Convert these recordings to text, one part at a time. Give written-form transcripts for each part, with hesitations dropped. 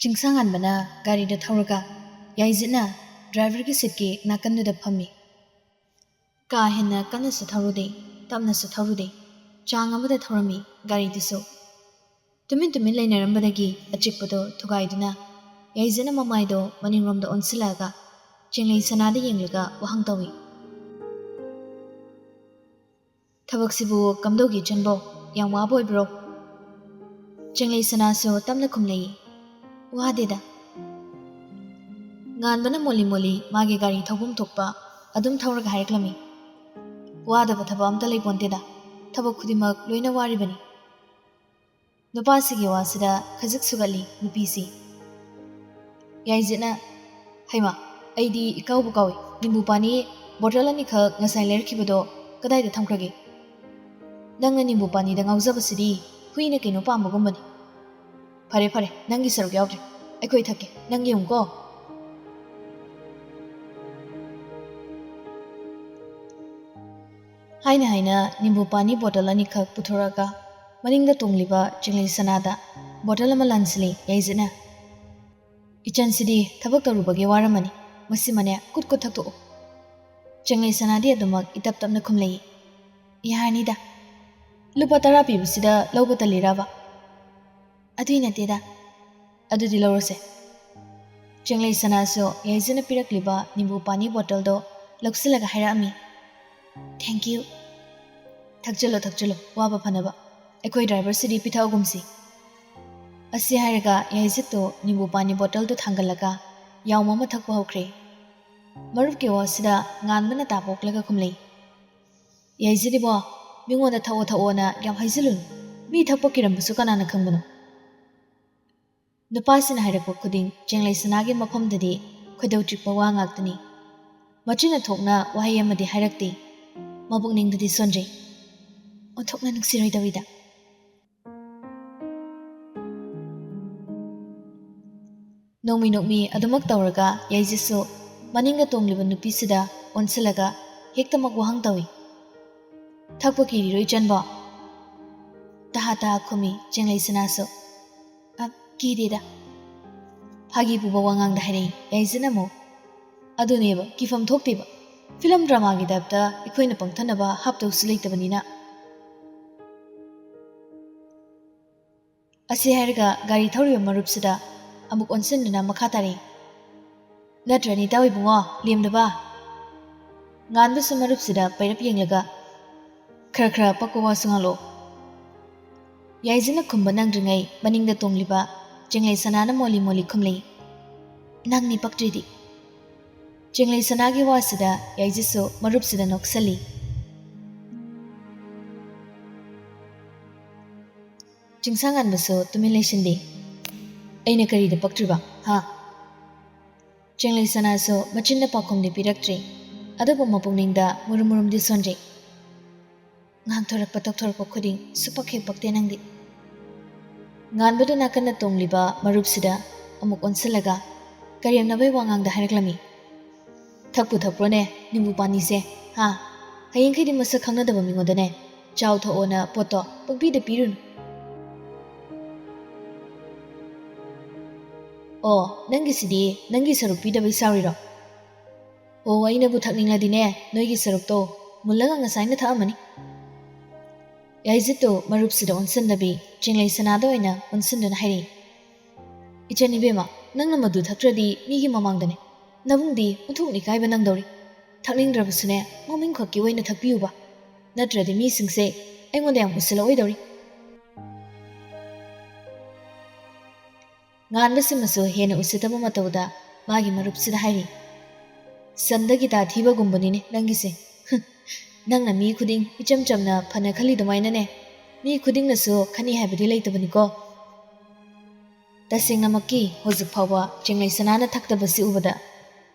ꯆꯤꯡꯁꯥꯡꯍꯟꯕꯅ ꯒꯥꯔꯤꯗ ꯊꯧꯔꯒ ꯌꯥꯏꯖꯤꯠꯅ ꯗ꯭ꯔꯥꯏꯚꯔꯒꯤ ꯁꯤꯠꯀꯤ ꯅꯥꯀꯟꯗꯨꯗ ꯐꯝꯃꯤ꯫ ꯀꯥ ꯍꯦꯟꯅ ꯀꯟꯅꯁꯨ ꯊꯧꯔꯨꯗꯦ, ꯇꯞꯅꯁꯨ ꯊꯧꯔꯨꯗꯦ, ꯆꯥꯡ ꯑꯃꯗ ꯊꯧꯔꯝꯃꯤ ꯒꯥꯔꯤꯗꯨꯁꯨ꯫ ꯇꯨꯃꯤꯟ ꯇꯨꯃꯤꯟ ꯂꯩꯅꯔꯝꯕꯗꯒꯤ ꯑꯆꯤꯛꯄꯗꯣ ꯊꯨꯒꯥꯏꯗꯨꯅ ꯌꯥꯏꯖꯤꯠꯅ ꯃꯃꯥꯏꯗꯣ ꯃꯅꯤꯡꯔꯣꯝꯗ ꯑꯣꯟꯁꯤꯜꯂꯛꯑꯒ ꯆꯤꯡꯂꯩ ꯁꯅꯥꯗ ꯌꯦꯡꯂꯒ ꯋꯥꯍꯪ ꯇꯧꯏ꯫ ꯊꯕꯛꯁꯤꯕꯨ ꯀꯝꯗꯧꯒꯤ ꯏꯆꯟꯕꯣ? ꯌꯥꯝ ꯋꯥꯕ ꯑꯣꯏꯕ꯭ꯔꯣ? ꯆꯤꯡꯂꯩ ꯁꯅꯥꯁꯨ ꯇꯞꯅ ꯈꯨꯝꯂꯛꯏ꯫ ꯋꯥꯗꯦꯗ꯫ ꯉꯥꯟꯕꯅ ꯃꯣꯜꯂꯤ ꯃꯣꯜꯂꯤ ꯃꯥꯒꯤ ꯒꯥꯔꯤ ꯊꯧꯐꯝ ꯊꯣꯛꯄ ꯑꯗꯨꯝ ꯊꯧꯔꯒ ꯍꯥꯏꯔꯛꯂꯝꯃꯤ꯫ ꯋꯥꯗꯕ ꯊꯕꯛ ꯑꯝꯇ ꯂꯩꯄꯣꯟꯇꯦꯗ, ꯊꯕꯛ ꯈꯨꯗꯤꯡꯃꯛ ꯂꯣꯏꯅ ꯋꯥꯔꯤꯕꯅꯤ꯫ ꯅꯨꯄꯥꯁꯤꯒꯤ ꯋꯥꯁꯤꯗ ꯈꯖꯤꯛ ꯁꯨꯒꯠꯂꯤ ꯅꯨꯄꯤꯁꯤ꯫ ꯌꯥꯏꯖꯤꯠꯅ, ꯍꯩꯃꯥ, ꯑꯩꯗꯤ ꯏꯀꯥꯎꯕꯨ ꯀꯥꯎꯏ, ꯅꯤꯝꯕꯨ ꯄꯥꯅꯤ ꯕꯣꯇꯜ ꯑꯅꯤꯈꯛ ꯉꯁꯥꯏ ꯂꯩꯔꯛꯈꯤꯕꯗꯣ ꯀꯗꯥꯏꯗ ꯊꯝꯈ꯭ꯔꯒꯦ? ꯅꯪꯅ ꯅꯤꯝꯕꯨ ꯄꯥꯅꯤꯗ ꯉꯥꯎꯖꯕꯁꯤꯗꯤ ꯍꯨꯏꯅ ꯀꯩꯅꯣ ꯄꯥꯝꯕꯒꯨꯝꯕꯅꯤ꯫ ꯐꯔꯦ ꯐꯔꯦ, ꯅꯪꯒꯤ ꯁꯔꯨꯛ ꯌꯥꯎꯗ꯭ꯔꯦ, ꯑꯩꯈꯣꯏ ꯊꯛꯀꯦ, ꯅꯪ ꯌꯦꯡꯉꯨꯀꯣ꯫ ꯍꯥꯏꯅ ꯍꯥꯏꯅ ꯅꯤꯝꯕꯨ ꯄꯥꯅꯤ ꯕꯣꯇꯜ ꯑꯅꯤꯈꯛ ꯄꯨꯊꯣꯔꯛꯑꯒ ꯃꯅꯤꯡꯗ ꯇꯣꯡꯂꯤꯕ ꯆꯤꯡꯂꯩ ꯁꯅꯥꯗ ꯕꯣꯇꯜ ꯑꯃ ꯂꯥꯟꯁꯤꯜꯂꯤ ꯌꯥꯏꯖꯤꯠꯅ꯫ ꯏꯆꯟꯁꯤꯗꯤ ꯊꯕꯛ ꯇꯧꯔꯨꯕꯒꯤ ꯋꯥꯔꯝꯃꯅꯤ, ꯃꯁꯤꯃꯅꯦ ꯀꯨꯠ ꯀꯨꯠ ꯊꯛꯇꯣꯛꯎ꯫ ꯆꯤꯡꯂꯩ ꯁꯅꯥꯗꯤ ꯑꯗꯨꯃꯛ ꯏꯇꯞ ꯇꯞꯅ ꯈꯨꯝꯂꯛꯏ꯫ ꯌꯥꯔꯅꯤꯗ꯫ ꯂꯨꯄꯥ 10 ꯄꯤꯕꯁꯤꯗ ꯂꯧꯕ ꯇꯜꯂꯤꯔꯕ? ꯑꯗꯨꯏ ꯅꯠꯇꯦꯗ꯫ ꯑꯗꯨꯗꯤ ꯂꯧꯔꯁꯦ꯫ ꯆꯤꯡꯂꯩ ꯁꯅꯥꯁꯨ ꯌꯥꯏꯖꯤꯠꯅ ꯄꯤꯔꯛꯂꯤꯕ ꯅꯤꯝꯕꯨ ꯄꯥꯅꯤ ꯕꯣꯇꯜꯗꯣ ꯂꯧꯁꯤꯜꯂꯒ ꯍꯥꯏꯔꯛꯑꯝꯃꯤ꯫ Thank you. ꯊꯛꯆꯜꯂꯣ ꯊꯛꯆꯜꯂꯣ, ꯋꯥꯕ ꯐꯅꯕ, ꯑꯩꯈꯣꯏ ꯗ꯭ꯔꯥꯏꯚꯔꯁꯤꯗꯤ ꯄꯤꯊꯛꯑꯒꯨꯝꯁꯤ꯫ ꯑꯁꯤ ꯍꯥꯏꯔꯒ ꯌꯥꯏꯖꯤꯠꯇꯣ ꯅꯤꯝꯕꯨ ꯄꯥꯅꯤ ꯕꯣꯇꯜꯗꯣ ꯊꯥꯡꯒꯠꯂꯒ ꯌꯥꯎꯝ ꯑꯃ ꯊꯛꯄ ꯍꯧꯈ꯭ꯔꯦ꯫ ꯃꯔꯨꯞꯀꯤ ꯋꯥꯁꯤꯗ ꯉꯥꯟꯕꯅ ꯇꯥꯄꯣꯛꯂꯒ ꯈꯨꯝꯂꯩ꯫ ꯌꯥꯏꯖꯤꯠ ꯏꯕꯣ, ꯃꯤꯉꯣꯟꯗ ꯊꯛꯑꯣ ꯊꯛꯑꯣꯅ ꯌꯥꯝ ꯍꯥꯏꯖꯤꯜꯂꯨꯅꯨ, ꯃꯤ ꯊꯛꯄ ꯀꯤꯔꯝꯕꯁꯨ ꯀꯅꯥꯅ ꯈꯪꯕꯅꯣ? ꯅꯨꯄꯥꯁꯤꯅ ꯍꯥꯏꯔꯛꯄ ꯈꯨꯗꯤꯡ ꯆꯤꯡꯂꯩ ꯁꯅꯥꯒꯤ ꯃꯐꯝꯗꯗꯤ ꯈꯣꯏꯗꯧ ꯆꯤꯛꯄ ꯋꯥ ꯉꯥꯛꯇꯅꯤ꯫ ꯃꯆꯤꯟꯅ ꯊꯣꯛꯅ ꯋꯥꯍꯩ ꯑꯃꯗꯤ ꯍꯥꯏꯔꯛꯇꯦ, ꯃꯕꯨꯛꯅꯤꯡꯗꯗꯤ ꯁꯣꯟꯖꯩ, ꯑꯣꯟꯊꯣꯛꯅ ꯅꯨꯡꯁꯤꯔꯣꯏꯗꯧꯏꯗ꯫ ꯅꯣꯡꯃꯤ ꯅꯣꯛꯃꯤ ꯑꯗꯨꯃꯛ ꯇꯧꯔꯒ ꯌꯥꯏꯖꯤꯠꯁꯨ ꯃꯅꯤꯡꯗ ꯇꯣꯡꯂꯤꯕ ꯅꯨꯄꯤꯁꯤꯗ ꯑꯣꯟꯁꯤꯜꯂꯒ ꯍꯦꯛꯇꯃꯛ ꯋꯥꯍꯪ ꯇꯧꯏ꯫ ꯊꯛꯄ ꯀꯤꯔꯤꯔꯣ ꯏꯆꯟꯕꯣ? ꯇꯍꯥ ꯇꯍꯥ ꯈꯨꯝꯃꯤ ꯆꯤꯡꯂꯩ ꯁꯅꯥꯁꯨ꯫ ꯀꯤꯗꯦꯗ꯫ ꯐꯥꯒꯤ ꯄꯨꯕ ꯋꯥꯉꯥꯡꯗ ꯍꯥꯏꯔꯛꯏ ꯌꯥꯏꯖꯤꯠꯅ ꯑꯃꯨꯛ꯫ ꯑꯗꯨꯅꯦꯕ, ꯀꯤꯐꯝ ꯊꯣꯛꯇꯦꯕ, ꯐꯤꯂꯝ ꯗ꯭ꯔꯃꯥꯒꯤ ꯇꯥꯏꯞꯇ ꯑꯩꯈꯣꯏꯅ ꯄꯪꯊꯅꯕ ꯍꯥꯞꯇꯧꯁꯨ ꯂꯩꯇꯕꯅꯤꯅ꯫ ꯑꯁꯤ ꯍꯥꯏꯔꯒ ꯒꯥꯔꯤ ꯊꯧꯔꯤꯕ ꯃꯔꯨꯞꯁꯤꯗ ꯑꯃꯨꯛ ꯑꯣꯟꯁꯤꯟꯗꯨꯅ ꯃꯈꯥ ꯇꯥꯔꯛꯏ꯫ ꯅꯠꯇ꯭ꯔꯅꯤ ꯏꯇꯥꯎ ꯏꯕꯨꯡꯉꯣ, ꯂꯦꯝꯗꯕ? ꯉꯥꯟꯕꯁꯨ ꯃꯔꯨꯞꯁꯤꯗ ꯄꯩꯔꯞ ꯌꯦꯡꯂꯒ ꯈꯔ ꯈꯔ ꯄꯛꯄ ꯋꯥꯁꯨ ꯉꯥꯡꯂꯛꯑꯣ꯫ ꯌꯥꯏꯖꯤꯠꯅ ꯈꯨꯝꯕ ꯅꯪꯗ꯭ꯔꯤꯉꯩ ꯃꯅꯤꯡꯗ ꯇꯣꯡꯂꯤꯕ ꯆꯤꯡꯂꯩ ꯁꯅꯥꯅ ꯃꯣꯜꯂꯤ ꯃꯣꯜꯂꯤ ꯈꯨꯝꯂꯛꯏ꯫ ꯅꯪꯅꯤ ꯄꯛꯇ꯭ꯔꯤꯗꯤ꯫ ꯆꯤꯡꯂꯩ ꯁꯅꯥꯒꯤ ꯋꯥꯁꯤꯗ ꯌꯥꯏꯖꯤꯠꯁꯨ ꯃꯔꯨꯞꯁꯤꯗ ꯅꯣꯛꯁꯜꯂꯤ꯫ ꯆꯤꯡꯁꯥꯡꯍꯟꯕꯁꯨ ꯇꯨꯃꯤꯟ ꯂꯩꯁꯤꯟꯗꯦ꯫ ꯑꯩꯅ ꯀꯔꯤꯗ ꯄꯛꯇ꯭ꯔꯤꯕ, ꯍꯥ? ꯆꯤꯡꯂꯩ ꯁꯅꯥꯁꯨ ꯃꯆꯤꯟꯗ ꯄꯥꯎꯈꯨꯝꯗꯤ ꯄꯤꯔꯛꯇ꯭ꯔꯤ, ꯑꯗꯨꯕꯨ ꯃꯄꯨꯛꯅꯤꯡꯗ ꯃꯨꯔꯨꯝ ꯃꯨꯔꯨꯝꯗꯤ ꯁꯣꯟꯖꯩ꯫ ꯉꯥꯡꯊꯣꯔꯛꯄ ꯇꯧꯊꯣꯔꯛꯄ ꯈꯨꯗꯤꯡ ꯁꯨꯄꯛ ꯍꯦꯛ ꯄꯛꯇꯦ ꯅꯪꯗꯤ꯫ ꯉꯥꯟꯕꯗꯨ ꯅꯥꯀꯟꯗ ꯇꯣꯡꯂꯤꯕ ꯃꯔꯨꯞꯁꯤꯗ ꯑꯃꯨꯛ ꯑꯣꯟꯁꯤꯜꯂꯒ ꯀꯔꯦꯝꯅꯕꯩ ꯋꯥꯉꯥꯡꯗ ꯍꯥꯏꯔꯛꯂꯝꯃꯤ꯫ ꯊꯛꯄꯨ ꯊꯛꯄ꯭ꯔꯣꯅꯦ ꯅꯤꯝꯕꯨ ꯄꯥꯅꯤꯁꯦ, ꯍꯥ? ꯍꯌꯦꯡꯈꯩꯗꯤ ꯃꯁꯛ ꯈꯪꯅꯗꯕ ꯃꯤꯉꯣꯟꯗꯅꯦ ꯆꯥꯎ ꯊꯛꯑꯣꯅ ꯄꯣꯠꯇꯣ ꯄꯪꯄꯤꯗ ꯄꯤꯔꯨꯅꯨ꯫ ꯑꯣ, ꯅꯪꯒꯤꯁꯤꯗꯤ ꯅꯪꯒꯤ ꯁꯔꯨꯛ ꯄꯤꯗꯕꯩ ꯁꯥꯎꯔꯤꯔꯣ? ꯑꯣ, ꯑꯩꯅꯕꯨ ꯊꯛꯅꯤꯡꯂꯗꯤꯅꯦ ꯅꯣꯏꯒꯤ ꯁꯔꯨꯛꯇꯣ ꯃꯨꯜꯂꯒ ꯉꯁꯥꯏꯅ ꯊꯛꯑꯝꯃꯅꯤ꯫ ꯌꯥꯏꯖꯤꯠꯇꯨ ꯃꯔꯨꯞꯁꯤꯗ ꯑꯣꯟꯁꯤꯟꯗꯕꯤ ꯆꯤꯡꯂꯩ ꯁꯅꯥꯗ ꯑꯣꯏꯅ ꯑꯣꯟꯁꯤꯟꯗꯨꯅ ꯍꯥꯏꯔꯛꯏ꯫ ꯏꯆꯟ ꯏꯕꯦꯝꯃ, ꯅꯪꯅ ꯃꯗꯨ ꯊꯛꯇ꯭ꯔꯗꯤ ꯃꯤꯒꯤ ꯃꯃꯥꯡꯗꯅꯦ ꯅꯕꯨꯡꯗꯤ ꯑꯣꯟꯊꯣꯛꯅ ꯏꯀꯥꯏꯕ ꯅꯪꯗꯧꯔꯤ꯫ ꯊꯛꯅꯤꯡꯗ꯭ꯔꯕꯁꯨꯅꯦ ꯃꯃꯤꯡꯈꯛꯀꯤ ꯑꯣꯏꯅ ꯊꯛꯄꯤꯌꯨꯕ, ꯅꯠꯇ꯭ꯔꯗꯤ ꯃꯤꯁꯤꯡꯁꯦ ꯑꯩꯉꯣꯟꯗ ꯌꯥꯝ ꯎꯁꯤꯜꯂꯛꯑꯣꯏꯗꯧꯔꯤ꯫ ꯉꯥꯟꯕꯁꯤꯃꯁꯨ ꯍꯦꯟꯅ ꯎꯁꯤꯠꯇꯕ ꯃꯇꯧꯗ ꯃꯥꯒꯤ ꯃꯔꯨꯞꯁꯤꯗ ꯍꯥꯏꯔꯤ꯫ ꯁꯟꯗ ꯒꯤꯇꯥ ꯊꯤꯕꯒꯨꯝꯕꯅꯤꯅꯦ ꯅꯪꯒꯤꯁꯦ꯫ ꯅꯪꯅ ꯃꯤ ꯈꯨꯗꯤꯡ ꯏꯆꯝ ꯆꯝꯅ ꯐꯅ ꯈꯜꯂꯤꯗꯨꯃꯥꯏꯅꯅꯦ ꯃꯤ ꯈꯨꯗꯤꯡꯅꯁꯨ ꯈꯟꯅꯤ ꯍꯥꯏꯕꯗꯤ ꯂꯩꯇꯕꯅꯤꯀꯣ꯫ ꯇꯁꯦꯡꯅꯃꯛꯀꯤ ꯍꯧꯖꯤꯛ ꯐꯥꯎꯕ ꯆꯤꯡꯂꯩ ꯁꯅꯥꯅ ꯊꯛꯇꯕꯁꯤ ꯎꯕꯗ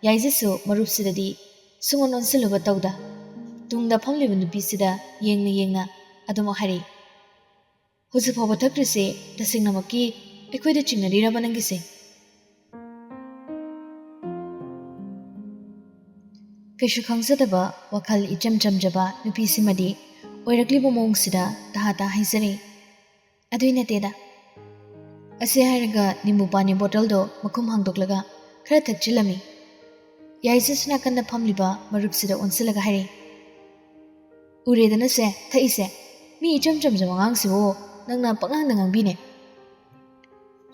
ꯌꯥꯏꯖꯤꯠꯁꯨ ꯃꯔꯨꯞꯁꯤꯗꯗꯤ ꯁꯨꯡꯑꯣꯟ ꯑꯣꯟꯁꯤꯜꯂꯨꯕ ꯇꯧꯗ ꯇꯨꯡꯗ ꯐꯝꯂꯤꯕ ꯅꯨꯄꯤꯁꯤꯗ ꯌꯦꯡꯅ ꯌꯦꯡꯅ ꯑꯗꯨꯃꯛ ꯍꯥꯏꯔꯛꯏ꯫ ꯍꯧꯖꯤꯛ ꯐꯥꯎꯕ ꯊꯛꯇ꯭ꯔꯤꯁꯦ ꯇꯁꯦꯡꯅꯃꯛꯀꯤ ꯑꯩꯈꯣꯏꯗ ꯆꯤꯡꯅꯔꯤꯔꯕ ꯅꯪꯒꯤꯁꯦ? ꯀꯩꯁꯨ ꯈꯪꯖꯗꯕ ꯋꯥꯈꯜ ꯏꯆꯝ ꯆꯝꯖꯕ ꯅꯨꯄꯤꯁꯤꯃꯗꯤ ꯑꯣꯏꯔꯛꯂꯤꯕ ꯃꯑꯣꯡꯁꯤꯗ ꯇꯍꯥ ꯇꯍꯥ ꯍꯥꯏꯖꯔꯤ꯫ ꯑꯗꯨꯏ ꯅꯠꯇꯦꯗ꯫ ꯑꯁꯤ ꯍꯥꯏꯔꯒ ꯅꯤꯝꯕꯨ ꯄꯥꯅꯤ ꯕꯣꯇꯜꯗꯣ ꯃꯈꯨꯝ ꯍꯥꯡꯗꯣꯛꯂꯒ ꯈꯔ ꯊꯛꯆꯤꯜꯂꯝꯃꯤ꯫ ꯌꯥꯏꯖꯠꯁꯨ ꯅꯥꯀꯟꯗ ꯐꯝꯂꯤꯕ ꯃꯔꯨꯞꯁꯤꯗ ꯑꯣꯟꯁꯤꯜꯂꯒ ꯍꯥꯏꯔꯤ, ꯎꯔꯦꯗꯅꯁꯦ ꯊꯛꯏꯁꯦ, ꯃꯤ ꯏꯆꯝ ꯆꯝꯖꯕ ꯑꯉꯥꯡꯁꯤꯕꯨ ꯅꯪꯅ ꯄꯛꯉꯥꯡꯗ ꯉꯥꯡꯕꯤꯅꯦ꯫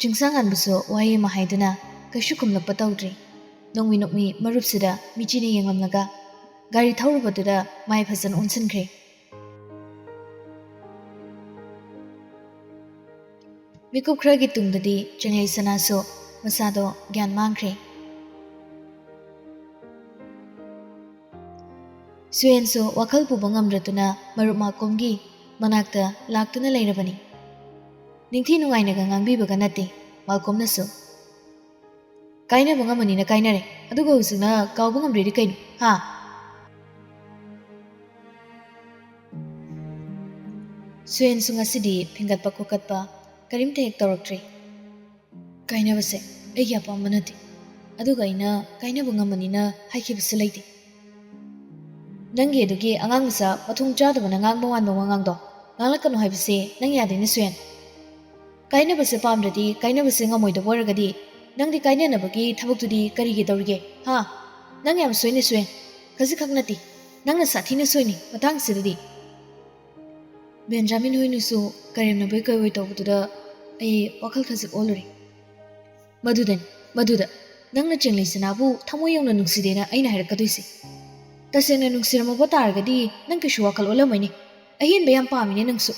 ꯆꯤꯡꯁꯥꯡꯉꯥꯟꯕꯁꯨ ꯋꯥꯍꯩ ꯑꯃ ꯍꯥꯏꯗꯨꯅ ꯀꯩꯁꯨ ꯈꯨꯝꯂꯛꯄ ꯇꯧꯗ꯭ꯔꯤ꯫ ꯅꯣꯡꯃꯤ ꯅꯣꯡꯃꯤ ꯃꯔꯨꯞꯁꯤꯗ ꯃꯤꯆꯤꯅ ꯌꯦꯡꯂꯝꯂꯒ ꯒꯥꯔꯤ ꯊꯧꯔꯨꯕꯗꯨꯗ ꯃꯥꯏ ꯐꯖꯅ ꯑꯣꯟꯁꯤꯟꯈ꯭ꯔꯦ꯫ ꯃꯤꯀꯨꯞ ꯈꯔꯒꯤ ꯇꯨꯡꯗꯗꯤ ꯆꯦꯡꯂꯩꯁꯅꯥꯁꯨ ꯃꯁꯥꯗꯣ ꯒ꯭ꯌꯥꯟ ꯃꯥꯡꯈ꯭ꯔꯦ꯫ ꯁꯨꯌꯦꯟꯁꯨ ꯋꯥꯈꯜ ꯄꯨꯕ ꯉꯝꯗ꯭ꯔꯗꯨꯅ ꯃꯔꯨꯞ ꯃꯥꯀꯣꯝꯒꯤ ꯃꯅꯥꯛꯇ ꯂꯥꯛꯇꯨꯅ ꯂꯩꯔꯕꯅꯤ꯫ ꯅꯤꯡꯊꯤ ꯅꯨꯡꯉꯥꯏꯅꯒ ꯉꯥꯡꯕꯤꯕꯒ ꯅꯠꯇꯦ ꯃꯥꯜꯀꯣꯝꯅꯁꯨ꯫ ꯀꯥꯏꯅꯕ ꯉꯝꯃꯅꯤꯅ ꯀꯥꯏꯅꯔꯦ, ꯑꯗꯨꯒ ꯍꯧꯖꯤꯛꯅ ꯀꯥꯎꯕ ꯉꯝꯗ꯭ꯔꯦꯗꯤ ꯀꯩꯅꯣ ꯍꯥ? ꯁꯨꯌꯦꯟꯁꯨ ꯉꯁꯤꯗꯤ ꯐꯤꯡꯒꯠꯄ ꯈꯣꯀꯠꯄ ꯀꯔꯤꯝꯇ ꯍꯦꯛ ꯇꯧꯔꯛꯇ꯭ꯔꯤ꯫ ꯀꯥꯏꯅꯕꯁꯦ ꯑꯩꯒꯤ ꯑꯄꯥꯝꯕ ꯅꯠꯇꯦ, ꯑꯗꯨꯒ ꯑꯩꯅ ꯀꯥꯏꯅꯕ ꯉꯝꯃꯅꯤꯅ ꯍꯥꯏꯈꯤꯕꯁꯨ ꯂꯩꯇꯦ꯫ ꯅꯪꯒꯤ ꯑꯗꯨꯒꯤ ꯑꯉꯥꯡ ꯃꯆꯥ ꯃꯊꯣꯡ ꯆꯥꯗꯕꯅ ꯉꯥꯡꯕ ꯋꯥꯟꯕ ꯋꯥꯉꯥꯡꯗꯣ ꯉꯥꯡꯂꯛꯀꯅꯨ ꯍꯥꯏꯕꯁꯦ ꯅꯪ ꯌꯥꯗꯦꯅꯦ ꯁꯨꯌꯦꯟ꯫ ꯀꯥꯏꯅꯕꯁꯦ ꯄꯥꯝꯗ꯭ꯔꯗꯤ ꯀꯥꯏꯅꯕꯁꯦ ꯉꯝꯃꯣꯏꯗꯕ ꯑꯣꯏꯔꯒꯗꯤ ꯅꯪꯗꯤ ꯀꯥꯏꯅꯅꯕꯒꯤ ꯊꯕꯛꯇꯨꯗꯤ ꯀꯔꯤꯒꯤ ꯇꯧꯔꯤꯒꯦ ꯍꯥ? ꯅꯪ ꯌꯥꯝ ꯁꯣꯏꯅꯦ ꯁꯨꯌꯦꯟ, ꯈꯖꯤꯛꯈꯛ ꯅꯠꯇꯦ, ꯅꯪꯅ ꯁꯥꯊꯤꯅ ꯁꯣꯏꯅꯤ ꯃꯇꯥꯡꯁꯤꯗꯗꯤ꯫ ꯕꯦꯟꯖꯥꯃꯤꯟ ꯍꯣꯏꯅꯁꯨ ꯀꯔꯦꯝꯅꯕꯣꯏ ꯀꯩꯑꯣꯏ ꯇꯧꯕꯗꯨꯗ ꯑꯩ ꯋꯥꯈꯜ ꯈꯖꯤꯛ ꯑꯣꯜꯂꯨꯔꯦ꯫ ꯃꯗꯨꯗ ꯅꯪꯅ ꯆꯦꯡꯂꯩꯁꯅꯥꯕꯨ ꯊꯃꯣꯏ ꯌꯧꯅ ꯅꯨꯡꯁꯤꯗꯦꯅ ꯑꯩꯅ ꯍꯥꯏꯔꯛꯀꯗꯣꯏꯁꯦ꯫ ꯇꯁꯦꯡꯅ ꯅꯨꯡꯁꯤꯔꯝꯃꯕ ꯇꯥꯔꯒꯗꯤ ꯅꯪ ꯀꯩꯁꯨ ꯋꯥꯈꯜ ꯑꯣꯜꯂꯝꯃꯣꯏꯅꯦ꯫ ꯑꯍꯦꯟꯕ ꯌꯥꯝ ꯄꯥꯝꯃꯤꯅꯦ ꯅꯪꯁꯨ꯫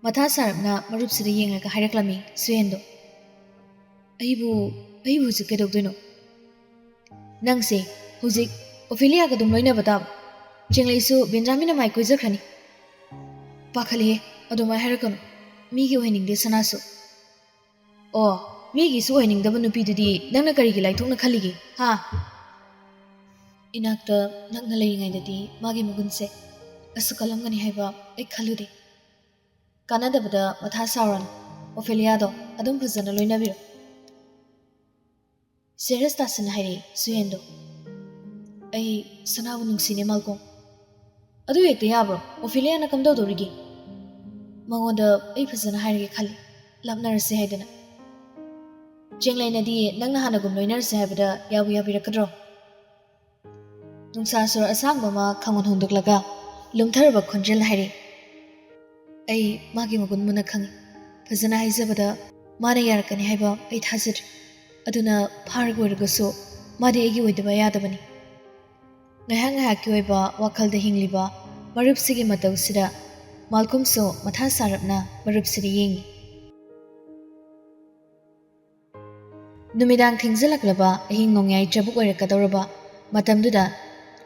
ꯃꯊꯥ ꯁꯥꯔꯞꯅ ꯃꯔꯨꯞꯁꯤꯗ ꯌꯦꯡꯂꯒ ꯍꯥꯏꯔꯛꯂꯝꯃꯤ ꯁꯨꯌꯦꯟꯗꯣ꯫ ꯑꯩꯕꯨ ꯍꯧꯖꯤꯛ ꯀꯩꯗꯧꯗꯣꯏꯅꯣ? ꯅꯪꯁꯦ ꯍꯧꯖꯤꯛ ꯑꯣꯐꯦꯂꯤꯌꯥꯒ ꯑꯗꯨꯝ ꯂꯣꯏꯅꯕ ꯇꯥꯕ, ꯆꯦꯡꯂꯩꯁꯨ ꯕꯦꯟꯖꯥꯃꯤꯟꯅ ꯃꯥꯏ ꯀꯣꯏꯖꯈ꯭ꯔꯅꯤ꯫ ꯄꯥꯈꯠꯂꯤꯍꯦ, ꯑꯗꯨꯃꯥꯏ ꯍꯥꯏꯔꯛꯀꯅꯨ, ꯃꯤꯒꯤ ꯑꯣꯏꯍꯟꯅꯤꯡꯗꯦ ꯁꯅꯥꯁꯨ꯫ ꯑꯣ, ꯃꯤꯒꯤꯁꯨ ꯑꯣꯏꯍꯟꯅꯤꯡꯗꯕ ꯅꯨꯄꯤꯗꯨꯗꯤ ꯅꯪꯅ ꯀꯔꯤꯒꯤ ꯂꯥꯏꯊꯣꯛꯅ ꯈꯜꯂꯤꯒꯦ ꯍꯥ? ꯏꯅꯥꯛꯇ ꯅꯛꯅ ꯂꯩꯔꯤꯉꯩꯗꯗꯤ ꯃꯥꯒꯤ ꯃꯒꯨꯟꯁꯦ ꯑꯁꯨꯛ ꯀꯜꯂꯝꯒꯅꯤ ꯍꯥꯏꯕ ꯑꯩ ꯈꯜꯂꯨꯗꯦ꯫ ꯀꯥꯟꯅꯗꯕꯗ ꯃꯊꯥ ꯁꯥꯎꯔꯅꯨ, ꯑꯣꯐꯦꯂꯤꯌꯥꯗꯣ ꯑꯗꯨꯝ ꯐꯖꯅ ꯂꯣꯏꯅꯕꯤꯔꯣ꯫ ꯁꯦꯔꯤꯌꯁ ꯇꯥꯁꯤꯟꯅ ꯍꯥꯏꯔꯛꯏ ꯁꯨꯌꯦꯟꯗꯣ꯫ ꯑꯩ ꯁꯅꯥꯕꯨ ꯅꯨꯡꯁꯤꯅꯦ ꯃꯥꯜꯀꯣꯝ꯫ ꯑꯗꯨ ꯍꯦꯛꯇ ꯌꯥꯕ꯭ꯔꯣ? ꯑꯣꯐꯦꯂꯤꯌꯥꯅ ꯀꯝꯗꯧꯗꯧꯔꯤꯒꯦ? ꯃꯉꯣꯟꯗ ꯑꯩ ꯐꯖꯅ ꯍꯥꯏꯔꯒꯦ ꯈꯜꯂꯤ, ꯂꯥꯞꯅꯔꯁꯦ ꯍꯥꯏꯗꯅ꯫ ꯆꯦꯡꯂꯩꯅꯗꯤ ꯅꯪꯅ ꯍꯥꯟꯅꯒꯨꯝ ꯂꯣꯏꯅꯔꯁꯦ ꯍꯥꯏꯕꯗ ꯌꯥꯕꯨ ꯌꯥꯕꯤꯔꯛꯀꯗ꯭ꯔꯣ? ꯅꯨꯡꯁꯥ ꯁꯣꯔ ꯑꯁꯥꯡꯕ ꯑꯃ ꯈꯪꯒꯣꯟ ꯍꯣꯡꯗꯣꯛꯂꯒ ꯂꯨꯝꯊꯔꯕ ꯈꯣꯟꯖꯦꯜ ꯍꯥꯏꯔꯛꯏ꯫ ꯑꯩ ꯃꯥꯒꯤ ꯃꯒꯨꯟ ꯃꯨꯟꯅ ꯈꯪꯉꯤ, ꯐꯖꯅ ꯍꯥꯏꯖꯕꯗ ꯃꯥꯅ ꯌꯥꯔꯛꯀꯅꯤ ꯍꯥꯏꯕ ꯑꯩ ꯊꯥꯖꯗ꯭ꯔꯤ꯫ ꯑꯗꯨꯅ ꯐꯥꯔꯒ ꯑꯣꯏꯔꯒꯁꯨ ꯃꯥꯗꯤ ꯑꯩꯒꯤ ꯑꯣꯏꯗꯕ ꯌꯥꯗꯕꯅꯤ꯫ ꯉꯥꯏꯍꯥꯛ ꯉꯥꯏꯍꯥꯛꯀꯤ ꯑꯣꯏꯕ ꯋꯥꯈꯜꯗ ꯍꯤꯡꯂꯤꯕ ꯃꯔꯨꯞꯁꯤꯒꯤ ꯃꯇꯧꯁꯤꯗ ꯃꯥꯜꯀꯣꯝꯁꯨ ꯃꯊꯥ ꯁꯥꯔꯞꯅ ꯃꯔꯨꯞꯁꯤꯗ ꯌꯦꯡꯉꯤ꯫ ꯅꯨꯃꯤꯗꯥꯡ ꯊꯦꯡꯖꯤꯜꯂꯛꯂꯕ ꯑꯍꯤꯡ ꯅꯣꯡꯌꯥꯏ ꯆꯕꯨꯛ ꯑꯣꯏꯔꯛꯀꯗꯧꯔꯕ ꯃꯇꯝꯗꯨꯗ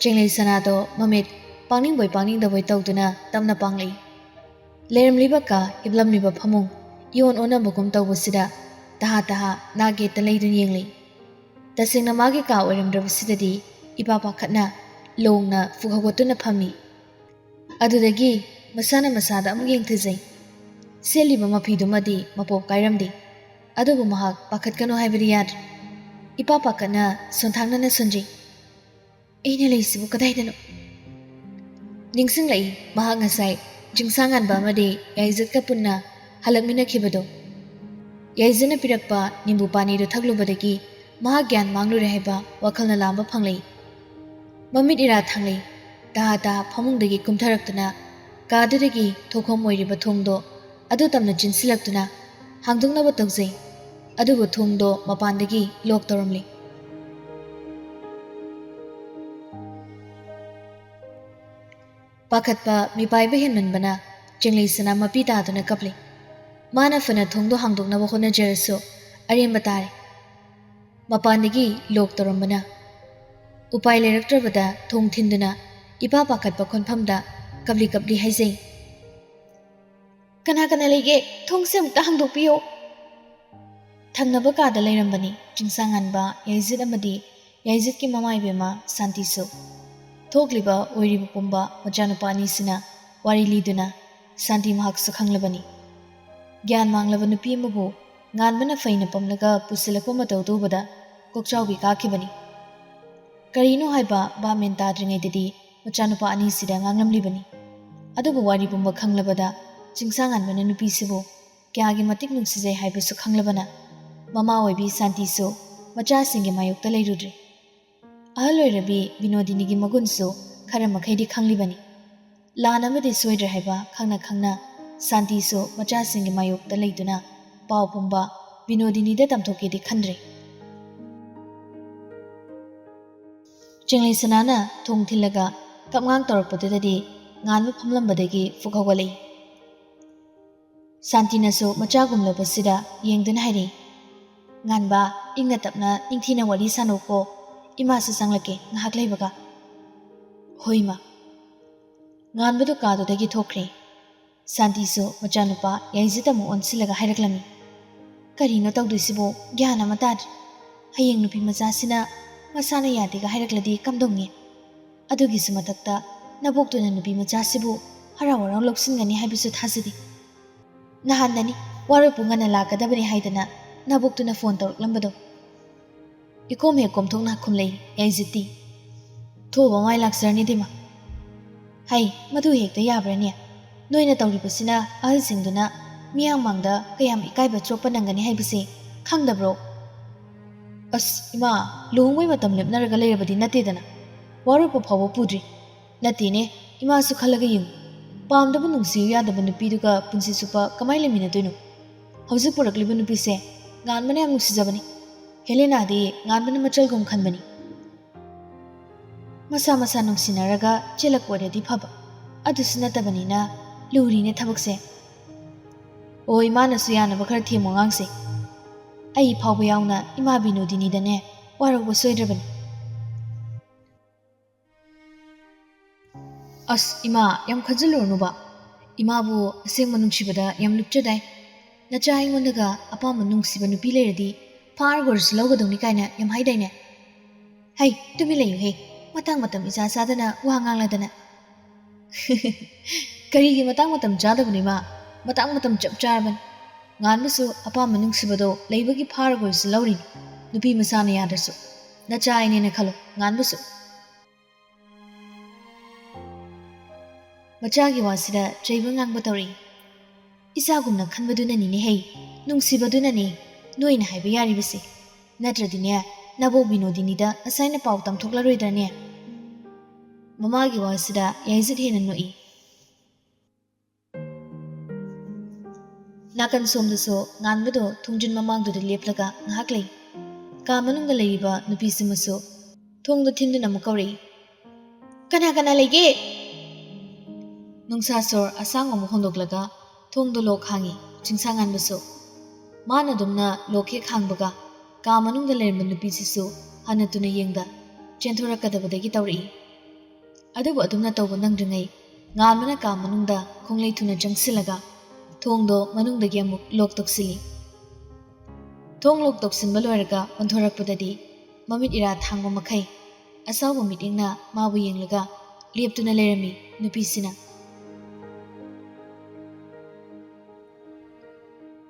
ꯆꯦꯡꯂꯩꯁꯅꯥꯗꯣ ꯃꯃꯤꯠ ꯄꯥꯡꯅꯤꯡꯕꯣꯏ ꯄꯥꯡꯅꯤꯡꯗꯕꯣꯏ ꯇꯧꯗꯨꯅ ꯇꯞꯅ ꯄꯥꯡꯂꯛꯏ꯫ ꯂꯩꯔꯝꯂꯤꯕ ꯀꯥ ꯍꯤꯞꯂꯝꯂꯤꯕ ꯐꯃꯨꯡ ꯏꯑꯣꯟ ꯑꯣꯟꯅꯕꯒꯨꯝ ꯇꯧꯕꯁꯤꯗ ꯇꯍꯥ ꯅꯥꯒꯦꯠꯇ ꯂꯩꯗꯨꯅ ꯌꯦꯡꯂꯛꯏ꯫ ꯇꯁꯦꯡꯅ ꯃꯥꯒꯤ ꯀꯥ ꯑꯣꯏꯔꯝꯗ꯭ꯔꯕꯁꯤꯗꯗꯤ ꯏꯄꯥ ꯄꯥꯈꯠꯅ ꯂꯣꯡꯅ ꯐꯨꯛ ꯍꯧꯒꯠꯇꯨꯅ ꯐꯝꯃꯤ꯫ ꯑꯗꯨꯗꯒꯤ ꯃꯁꯥꯗ ꯑꯃꯨꯛ ꯌꯦꯡꯊꯖꯩ꯫ ꯁꯦꯠꯂꯤꯕ ꯃꯐꯤꯗꯨꯃꯗꯤ ꯃꯄꯣꯞ ꯀꯥꯏꯔꯝꯗꯦ, ꯑꯗꯨꯕꯨ ꯃꯍꯥꯛ ꯄꯥꯈꯠꯀꯅꯨ ꯍꯥꯏꯕꯗꯤ ꯌꯥꯗ꯭ꯔꯦ꯫ ꯏꯄꯥ ꯄꯥꯈꯠꯅ ꯁꯣꯟꯊꯥꯡꯅꯅ ꯁꯣꯟꯖꯩ꯫ ꯑꯩꯅ ꯂꯩꯔꯤꯁꯤꯕꯨ ꯀꯗꯥꯏꯗꯅꯣ? ꯅꯤꯡꯁꯤꯡꯂꯛꯏ ꯃꯍꯥꯛ ꯉꯁꯥꯏ ꯆꯤꯡꯁꯥꯡꯉꯥꯟꯕ ꯑꯃꯗꯤ ꯌꯥꯏꯖꯠꯀ ꯄꯨꯟꯅ ꯍꯜꯂꯛꯃꯤꯟꯅꯈꯤꯕꯗꯣ꯫ ꯌꯥꯏꯖꯠꯅ ꯄꯤꯔꯛꯄ ꯅꯤꯝꯕꯨ ꯄꯥꯅꯤꯗꯨ ꯊꯛꯂꯨꯕꯗꯒꯤ ꯃꯍꯥꯛ ꯒ꯭ꯌꯥꯟ ꯃꯥꯡꯂꯨꯔꯦ ꯍꯥꯏꯕ ꯋꯥꯈꯜꯅ ꯂꯥꯝꯕ ꯐꯪꯂꯛꯏ꯫ ꯃꯃꯤꯠ ꯏꯔꯥ ꯊꯥꯡꯂꯛꯏ꯫ ꯇꯍꯥ ꯐꯃꯨꯡꯗꯒꯤ ꯀꯨꯝꯊꯔꯛꯇꯨꯅ ꯀꯥꯗꯨꯗꯒꯤ ꯊꯣꯛꯐꯝ ꯑꯣꯏꯔꯤꯕ ꯊꯣꯡꯗꯣ ꯑꯗꯨ ꯇꯝꯅ ꯆꯤꯟꯁꯤꯜꯂꯛꯇꯨꯅ ꯍꯥꯡꯗꯣꯛꯅꯕ ꯇꯧꯖꯩ, ꯑꯗꯨꯕꯨ ꯊꯣꯡꯗꯣ ꯃꯄꯥꯟꯗꯒꯤ ꯂꯣꯛ ꯇꯧꯔꯝꯂꯤ꯫ ꯄꯥꯈꯠꯄ ꯃꯤꯄꯥꯏꯕ ꯍꯦꯟꯃꯟꯕꯅ ꯆꯦꯡꯂꯩꯁꯅꯥ ꯃꯄꯤ ꯇꯥꯗꯨꯅ ꯀꯞꯂꯤ꯫ ꯃꯥꯅ ꯐꯅ ꯊꯣꯡꯗꯣ ꯍꯥꯡꯗꯣꯛꯅꯕ ꯍꯣꯠꯅꯖꯔꯁꯨ ꯑꯔꯦꯝꯕ ꯇꯥꯔꯦ, ꯃꯄꯥꯟꯗꯒꯤ ꯂꯣꯛ ꯇꯧꯔꯝꯕꯅ꯫ ꯎꯄꯥꯏ ꯂꯩꯔꯛꯇ꯭ꯔꯕꯗ ꯊꯣꯡ ꯊꯤꯟꯗꯨꯅ ꯏꯄꯥ ꯄꯥꯈꯠꯄ ꯈꯣꯟꯐꯝꯗ ꯀꯞꯂꯤ ꯍꯥꯏꯖꯩ꯫ ꯀꯅꯥ ꯂꯩꯒꯦ? ꯊꯣꯡꯁꯦ ꯑꯃꯨꯛꯇ ꯍꯥꯡꯗꯣꯛꯄꯤꯌꯣ꯫ ꯊꯪꯅꯕ ꯀꯥꯗ ꯂꯩꯔꯝꯕꯅꯤ ꯆꯤꯡꯁꯥꯡꯉꯥꯟꯕ ꯌꯥꯏꯖꯠ ꯑꯃꯗꯤ ꯌꯥꯏꯖꯠꯀꯤ ꯃꯃꯥꯏꯕꯦꯝꯃ ꯁꯥꯟꯇꯤꯁꯨ꯫ ꯊꯣꯛꯂꯤꯕ ꯑꯣꯏꯔꯤꯕ ꯄꯨꯝꯕ ꯃꯆꯥꯅꯨꯄꯥ ꯑꯅꯤꯁꯤꯅ ꯋꯥꯔꯤ ꯂꯤꯗꯨꯅ ꯁꯥꯟꯇꯤ ꯃꯍꯥꯛꯁꯨ ꯈꯪꯂꯕꯅꯤ꯫ ꯒ꯭ꯌꯥꯟ ꯃꯥꯡꯂꯕ ꯅꯨꯄꯤ ꯑꯃꯕꯨ ꯉꯥꯟꯕꯅ ꯐꯩꯅ ꯄꯝꯂꯒ ꯄꯨꯁꯤꯜꯂꯛꯄ ꯃꯇꯧꯗꯨ ꯎꯕꯗ ꯀꯣꯛꯆꯥꯎꯕꯤ ꯀꯥꯈꯤꯕꯅꯤ꯫ ꯀꯔꯤꯅꯣ ꯍꯥꯏꯕ ꯚꯥꯞ ꯃꯦꯟ ꯇꯥꯗ꯭ꯔꯤꯉꯩꯗꯗꯤ ꯃꯆꯥꯅꯨꯄꯥ ꯑꯅꯤꯁꯤꯗ ꯉꯥꯡꯂꯝꯂꯤꯕꯅꯤ꯫ ꯑꯗꯨꯕꯨ ꯋꯥꯔꯤ ꯄꯨꯝꯕ ꯈꯪꯂꯕꯗ ꯆꯤꯡꯁꯥꯡꯉꯥꯟꯕꯅ ꯅꯨꯄꯤꯁꯤꯕꯨ ꯀꯌꯥꯒꯤ ꯃꯇꯤꯛ ꯅꯨꯡꯁꯤꯖꯩ ꯍꯥꯏꯕꯁꯨ ꯈꯪꯂꯕꯅ ꯃꯃꯥ ꯑꯣꯏꯕꯤ ꯁꯥꯟꯇꯤꯁꯨ ꯃꯆꯥꯁꯤꯡꯒꯤ ꯃꯥꯌꯣꯛꯇ ꯂꯩꯔꯨꯗ꯭ꯔꯤ꯫ ꯑꯍꯜ ꯑꯣꯏꯔꯕꯤ ꯕꯤꯅꯣꯗꯤꯅꯤꯒꯤ ꯃꯒꯨꯟꯁꯨ ꯈꯔ ꯃꯈꯩꯗꯤ ꯈꯪꯂꯤꯕꯅꯤ꯫ ꯂꯥꯟ ꯑꯃꯗꯤ ꯁꯣꯏꯗ꯭ꯔꯦ ꯍꯥꯏꯕ ꯈꯪꯅ ꯈꯪꯅ ꯁꯥꯟꯇꯤꯁꯨ ꯃꯆꯥꯁꯤꯡꯒꯤ ꯃꯥꯌꯣꯛꯇ ꯂꯩꯗꯨꯅ ꯄꯥꯎ ꯄꯨꯝꯕ ꯕꯤꯅꯣꯗꯤꯅꯤꯗ ꯇꯝꯊꯣꯛꯀꯦꯗꯤ ꯈꯟꯗ꯭ꯔꯦ꯫ ꯆꯤꯡꯂꯩꯁꯅꯥꯅ ꯊꯣꯡ ꯊꯤꯜꯂꯒ ꯀꯞꯉꯥꯡ ꯇꯧꯔꯛꯄꯗꯨꯗꯗꯤ ꯉꯥꯟꯕ ꯐꯝꯂꯝꯕꯗꯒꯤ ꯐꯨꯛ ꯍꯧꯒꯠꯂꯛꯏ꯫ ꯁꯥꯟꯇꯤꯅꯁꯨ ꯃꯆꯥꯒꯨꯝꯂꯕꯁꯤꯗ ꯌꯦꯡꯗꯨꯅ ꯍꯥꯏꯔꯛꯏ, "ꯉꯥꯟꯕ, ꯏꯪꯅ ꯇꯞꯅ ꯅꯤꯡꯊꯤꯅ ꯋꯥꯔꯤ ꯁꯥꯟꯅꯧꯀꯣ, ꯏꯃꯥꯁꯨ ꯆꯪꯂꯛꯀꯦ ꯉꯥꯏꯍꯥꯛ ꯂꯩꯕꯒ." "ꯍꯣꯏ ꯏꯃꯥ." ꯉꯥꯟꯕꯗꯨ ꯀꯥꯗꯨꯗꯒꯤ ꯊꯣꯛꯈ꯭ꯔꯦ꯫ ꯁꯥꯟꯇꯤꯁꯨ ꯃꯆꯥꯅꯨꯄꯥ ꯌꯥꯏꯖꯗ ꯑꯃꯨꯛ ꯑꯣꯟꯁꯤꯜꯂꯒ ꯍꯥꯏꯔꯛꯂꯝꯃꯤ, "ꯀꯔꯤꯅꯣ ꯇꯧꯗꯣꯏꯁꯤꯕꯨ ꯒ꯭ꯌꯥꯟ ꯑꯃ ꯇꯥꯗ꯭ꯔꯦ꯫ ꯍꯌꯦꯡ ꯅꯨꯄꯤ ꯃꯆꯥꯁꯤꯅ ꯃꯁꯥꯅ ꯌꯥꯗꯦꯒ ꯍꯥꯏꯔꯛꯂꯗꯤ ꯀꯝꯗꯧꯅꯤ? ꯑꯗꯨꯒꯤꯁꯨ ꯃꯊꯛꯇ ꯅꯕꯣꯛꯇꯨꯅ ꯅꯨꯄꯤ ꯃꯆꯥꯁꯤꯕꯨ ꯍꯔꯥꯎ ꯍꯔꯥꯎ ꯂꯧꯁꯤꯟꯒꯅꯤ ꯍꯥꯏꯕꯁꯨ ꯊꯥꯖꯗꯦ꯫ ꯅꯍꯥꯟꯗꯅꯤ ꯋꯥꯔꯣꯏꯄꯨ ꯉꯟꯅ ꯂꯥꯛꯀꯗꯕꯅꯤ ꯍꯥꯏꯗꯅ ꯅꯕꯣꯛꯇꯨꯅ ꯐꯣꯟ ꯇꯧꯔꯛꯂꯝꯕꯗꯣ." ꯏꯀꯣꯝ ꯍꯦꯛ ꯀꯣꯝꯊꯣꯛꯅ ꯈꯨꯝꯂꯛꯏ ꯌꯥꯏꯖꯗꯤ꯫ "ꯊꯣꯛꯑꯕ ꯃꯥꯏ ꯂꯥꯛꯆꯔꯅꯤ ꯗꯤꯃ." "ꯍꯩ, ꯃꯗꯨ ꯍꯦꯛꯇ ꯌꯥꯕ꯭ꯔꯅꯦ? ꯅꯣꯏꯅ ꯇꯧꯔꯤꯕꯁꯤꯅ ꯑꯍꯜꯁꯤꯡꯗꯨꯅ ꯃꯤꯌꯥꯝ ꯃꯥꯡꯗ ꯀꯌꯥꯝ ꯏꯀꯥꯏꯕ ꯆꯣꯞꯄ ꯅꯪꯒꯅꯤ ꯍꯥꯏꯕꯁꯦ ꯈꯪꯗꯕ꯭ꯔꯣ? ꯑꯁ ꯏꯃꯥ, ꯂꯨꯍꯣꯡꯕꯩ ꯃꯇꯝ ꯂꯦꯞꯅꯔꯒ ꯂꯩꯔꯕꯗꯤ ꯅꯠꯇꯦꯗꯅ, ꯋꯥꯔꯣꯏꯄ ꯐꯥꯎꯕ ꯄꯨꯗ꯭ꯔꯤ꯫ ꯅꯠꯇꯦꯅꯦ, ꯏꯃꯥꯁꯨ ꯈꯜꯂꯒ ꯌꯦꯡꯉꯨ, ꯄꯥꯝꯗꯕ ꯅꯨꯡꯁꯤꯌꯨ ꯌꯥꯗꯕ ꯅꯨꯄꯤꯗꯨꯒ ꯄꯨꯟꯁꯤ ꯆꯨꯞꯄ ꯀꯃꯥꯏꯅ ꯂꯩꯃꯤꯟꯅꯗꯣꯏꯅꯣ? ꯍꯧꯖꯤꯛ ꯄꯨꯔꯛꯂꯤꯕ ꯅꯨꯄꯤꯁꯦ ꯉꯥꯟꯕꯅ ꯌꯥꯝ ꯅꯨꯡꯁꯤꯖꯕꯅꯤ꯫ ꯍꯦꯂꯦꯅꯥꯗꯤ ꯉꯥꯟꯕꯅ ꯃꯆꯜꯒꯨꯝ ꯈꯟꯕꯅꯤ꯫ ꯃꯁꯥ ꯃꯁꯥ ꯅꯨꯡꯁꯤꯅꯔꯒ ꯆꯦꯜꯂꯛꯄ ꯑꯣꯏꯔꯗꯤ ꯐꯕ, ꯑꯗꯨꯁꯨ ꯅꯠꯇꯕꯅꯤꯅ ꯂꯨꯔꯤꯅꯦ ꯊꯕꯛꯁꯦ." "ꯑꯣ, ꯏꯃꯥꯅꯁꯨ ꯌꯥꯅꯕ ꯈꯔ ꯊꯦꯝꯃꯣ ꯑꯉꯥꯡꯁꯦ. ꯑꯩ ꯐꯥꯎꯕ ꯌꯥꯎꯅ ꯏꯃꯥ ꯕꯤꯅꯣꯗꯤꯅꯤꯗꯅꯦ ꯋꯥꯔꯧꯕ ꯁꯣꯏꯗ꯭ꯔꯕꯅꯤ." "ꯑꯁ ꯏꯃꯥ, ꯌꯥꯝ ꯈꯟꯖꯤꯜꯂꯨꯔꯅꯨꯕ. ꯏꯃꯥꯕꯨ ꯑꯁꯦꯡꯕ ꯅꯨꯡꯁꯤꯕꯗ ꯌꯥꯝ ꯂꯨꯞꯆꯗꯥꯏ. ꯅꯆꯥ ꯑꯩꯉꯣꯟꯗꯒ ꯑꯄꯥꯝꯕ ꯅꯨꯡꯁꯤꯕ ꯅꯨꯄꯤ ꯂꯩꯔꯗꯤ ꯐꯥꯔꯒ ꯑꯣꯏꯔꯁꯨ ꯂꯧꯒꯗꯧꯅꯤ ꯀꯥꯏꯅ ꯌꯥꯝ ꯍꯥꯏꯗꯥꯏꯅꯦ." "ꯍꯩ, ꯇꯨꯃꯤꯟ ꯂꯩꯌꯨꯍꯦ, ꯃꯇꯥꯡ ꯃꯇꯝ ꯏꯆꯥ ꯆꯥꯗꯅ ꯋꯥ ꯉꯥꯡꯂꯗꯅ." "ꯀꯔꯤꯒꯤ ꯃꯇꯥꯡ ꯃꯇꯝ ꯆꯥꯗꯕꯅꯣ ꯏꯃꯥ? ꯃꯇꯥꯡ ꯃꯇꯝ ꯆꯞ ꯆꯥꯔꯕꯅꯤ. ꯉꯥꯟꯕꯁꯨ ꯑꯄꯥꯝꯕ ꯅꯨꯡꯁꯤꯕꯗꯣ ꯂꯩꯕꯒꯤ ꯐꯥꯔꯒ ꯑꯣꯏꯔꯁꯨ ꯂꯧꯔꯤꯅꯤ, ꯅꯨꯄꯤ ꯃꯆꯥꯅ ꯌꯥꯗ꯭ꯔꯁꯨ. ꯅꯆꯥ ꯑꯩꯅꯦꯅ ꯈꯜꯂꯣ ꯉꯥꯟꯕꯁꯨ." ꯃꯆꯥꯒꯤ ꯋꯥꯁꯤꯗ ꯆꯩꯕ ꯉꯥꯡꯕ ꯇꯧꯔꯛꯏ꯫ "ꯏꯆꯥꯒꯨꯝꯅ ꯈꯟꯕꯗꯨꯅꯅꯤꯅꯦ ꯍꯩ, ꯅꯨꯡꯁꯤꯕꯗꯨꯅꯅꯦ ꯅꯣꯏꯅ ꯍꯥꯏꯕ ꯌꯥꯔꯤꯕꯁꯦ. ꯅꯠꯇ꯭ꯔꯗꯤꯅꯦ ꯅꯕꯣꯛ ꯕꯤꯅꯣꯗꯤꯅꯤꯗ ꯉꯁꯥꯏꯅ ꯄꯥꯎ ꯇꯝꯊꯣꯛꯂꯔꯣꯏꯗ꯭ꯔꯅꯦ?" ꯃꯃꯥꯒꯤ ꯋꯥꯁꯤꯗ ꯌꯥꯏꯖꯠ ꯍꯦꯟꯅ ꯅꯣꯛꯏ꯫ ꯅꯥꯀꯟ ꯁꯣꯝꯗꯁꯨ ꯉꯥꯟꯕꯗꯣ ꯊꯣꯡꯖꯤꯟ ꯃꯃꯥꯡꯗꯨꯗ ꯂꯦꯞꯂꯒ ꯉꯥꯏꯍꯥꯛ ꯂꯩ꯫ ꯀꯥ ꯃꯅꯨꯡꯗ ꯂꯩꯔꯤꯕ ꯅꯨꯄꯤꯁꯤꯃꯁꯨ ꯊꯣꯡꯗꯣ ꯊꯤꯟꯗꯨꯅ ꯑꯃꯨꯛ ꯀꯧꯔꯛꯏ, "ꯀꯅꯥ ꯀꯅꯥ ꯂꯩꯒꯦ?" ꯅꯨꯡꯁꯥ ꯁꯣꯔ ꯑꯁꯥꯡꯕ ꯑꯃꯨꯛ ꯍꯣꯟꯗꯣꯛꯂꯒ ꯊꯣꯡꯗꯣ ꯂꯣꯛ ꯍꯥꯡꯉꯤ ꯆꯤꯡꯁꯥꯡꯉꯥꯟꯕꯁꯨ꯫ ꯃꯥꯅ ꯑꯗꯨꯝꯅ ꯂꯣꯛ ꯍꯦꯛ ꯍꯥꯡꯕꯒ ꯀꯥ ꯃꯅꯨꯡꯗ ꯂꯩꯔꯝꯕ ꯅꯨꯄꯤꯁꯤꯁꯨ ꯍꯟꯅ ꯇꯨꯅ ꯌꯦꯡꯗ ꯆꯦꯟꯊꯣꯔꯛꯀꯗꯕꯗꯒꯤ ꯇꯧꯔꯛꯏ꯫ ꯑꯗꯨꯕꯨ ꯑꯗꯨꯝꯅ ꯇꯧꯕ ꯅꯪꯗ꯭ꯔꯤꯉꯩ ꯉꯥꯟꯕꯅ ꯀꯥ ꯃꯅꯨꯡꯗ ꯈꯣꯡꯂꯩ ꯊꯨꯅ ꯆꯪꯁꯤꯜꯂꯒ ꯊꯣꯡꯗꯣ ꯃꯅꯨꯡꯗꯒꯤ ꯑꯃꯨꯛ ꯂꯣꯛ ꯇꯧꯁꯤꯜꯂꯤ꯫ ꯊꯣꯡ ꯂꯣꯛ ꯇꯧꯁꯤꯟꯕ ꯂꯣꯏꯔꯒ ꯑꯣꯟꯊꯣꯔꯛꯄꯗꯗꯤ ꯃꯃꯤꯠ ꯏꯔꯥ ꯊꯥꯡꯕ ꯃꯈꯩ ꯑꯁꯥꯎꯕ ꯃꯤꯠꯌꯦꯡꯅ ꯃꯥꯕꯨ ꯌꯦꯡꯂꯒ ꯂꯦꯞꯇꯨꯅ ꯂꯩꯔꯝꯃꯤ ꯅꯨꯄꯤꯁꯤꯅ꯫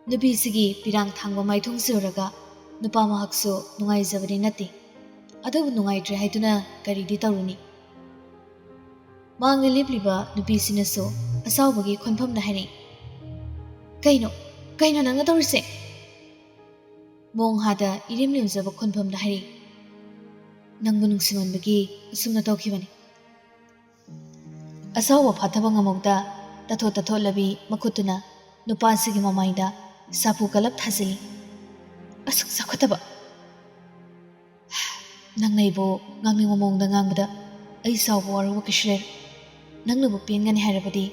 ꯅꯨꯄꯤꯁꯤꯒꯤ ꯄꯤꯔꯥꯡ ꯊꯥꯡꯕ ꯃꯥꯏꯊꯣꯡꯁꯤ ꯎꯔꯒ ꯅꯨꯄꯥ ꯃꯍꯥꯛꯁꯨ ꯅꯨꯡꯉꯥꯏꯖꯕꯗꯤ ꯅꯠꯇꯦ꯫ ꯑꯗꯨꯕꯨ ꯅꯨꯡꯉꯥꯏꯇ꯭ꯔꯦ ꯍꯥꯏꯗꯨꯅ ꯀꯔꯤꯗꯤ ꯇꯧꯔꯨꯅꯤ? ꯃꯥꯡꯗ ꯂꯦꯞꯂꯤꯕ ꯅꯨꯄꯤꯁꯤꯅꯁꯨ ꯑꯁꯥꯎꯕꯒꯤ ꯈꯣꯟꯐꯝꯗ ꯍꯥꯏꯔꯛꯏ, "ꯀꯩꯅꯣ ꯅꯪꯅ ꯇꯧꯔꯤꯁꯦ?" ꯃꯣꯡꯍꯥꯗ ꯏꯔꯦꯝ ꯂꯦꯝꯖꯕ ꯈꯣꯟꯐꯝꯗ ꯍꯥꯏꯔꯛꯏ, "ꯅꯪꯕꯨ ꯅꯨꯡꯁꯤꯃꯟꯕꯒꯤ ꯑꯁꯨꯝꯅ ꯇꯧꯈꯤꯕꯅꯤ." ꯑꯁꯥꯎꯕ ꯐꯥꯊꯕ ꯉꯝꯍꯧꯗ ꯇꯊꯣꯠ ꯇꯊꯣꯠꯂꯕꯤ ꯃꯈꯨꯠꯇꯨꯅ ꯅꯨꯄꯥꯁꯤꯒꯤ ꯃꯃꯥꯏꯗ ꯁꯥꯐꯨ ꯀꯂꯞ ꯊꯥꯖꯤꯜꯂꯤ꯫ "ꯑꯁꯨꯛ ꯆꯥꯎꯈꯠꯇꯕ! ꯅꯪꯅ ꯑꯩꯕꯨ ꯉꯥꯡꯅꯤꯡꯕ ꯃꯑꯣꯡꯗ ꯉꯥꯡꯕꯗ ꯑꯩ ꯁꯥꯎꯕ ꯋꯥꯔꯧꯕ ꯀꯩꯁꯨ ꯂꯩꯔꯣꯏ꯫ ꯅꯪꯅꯕꯨ ꯄꯦꯟꯒꯅꯤ ꯍꯥꯏꯔꯕꯗꯤ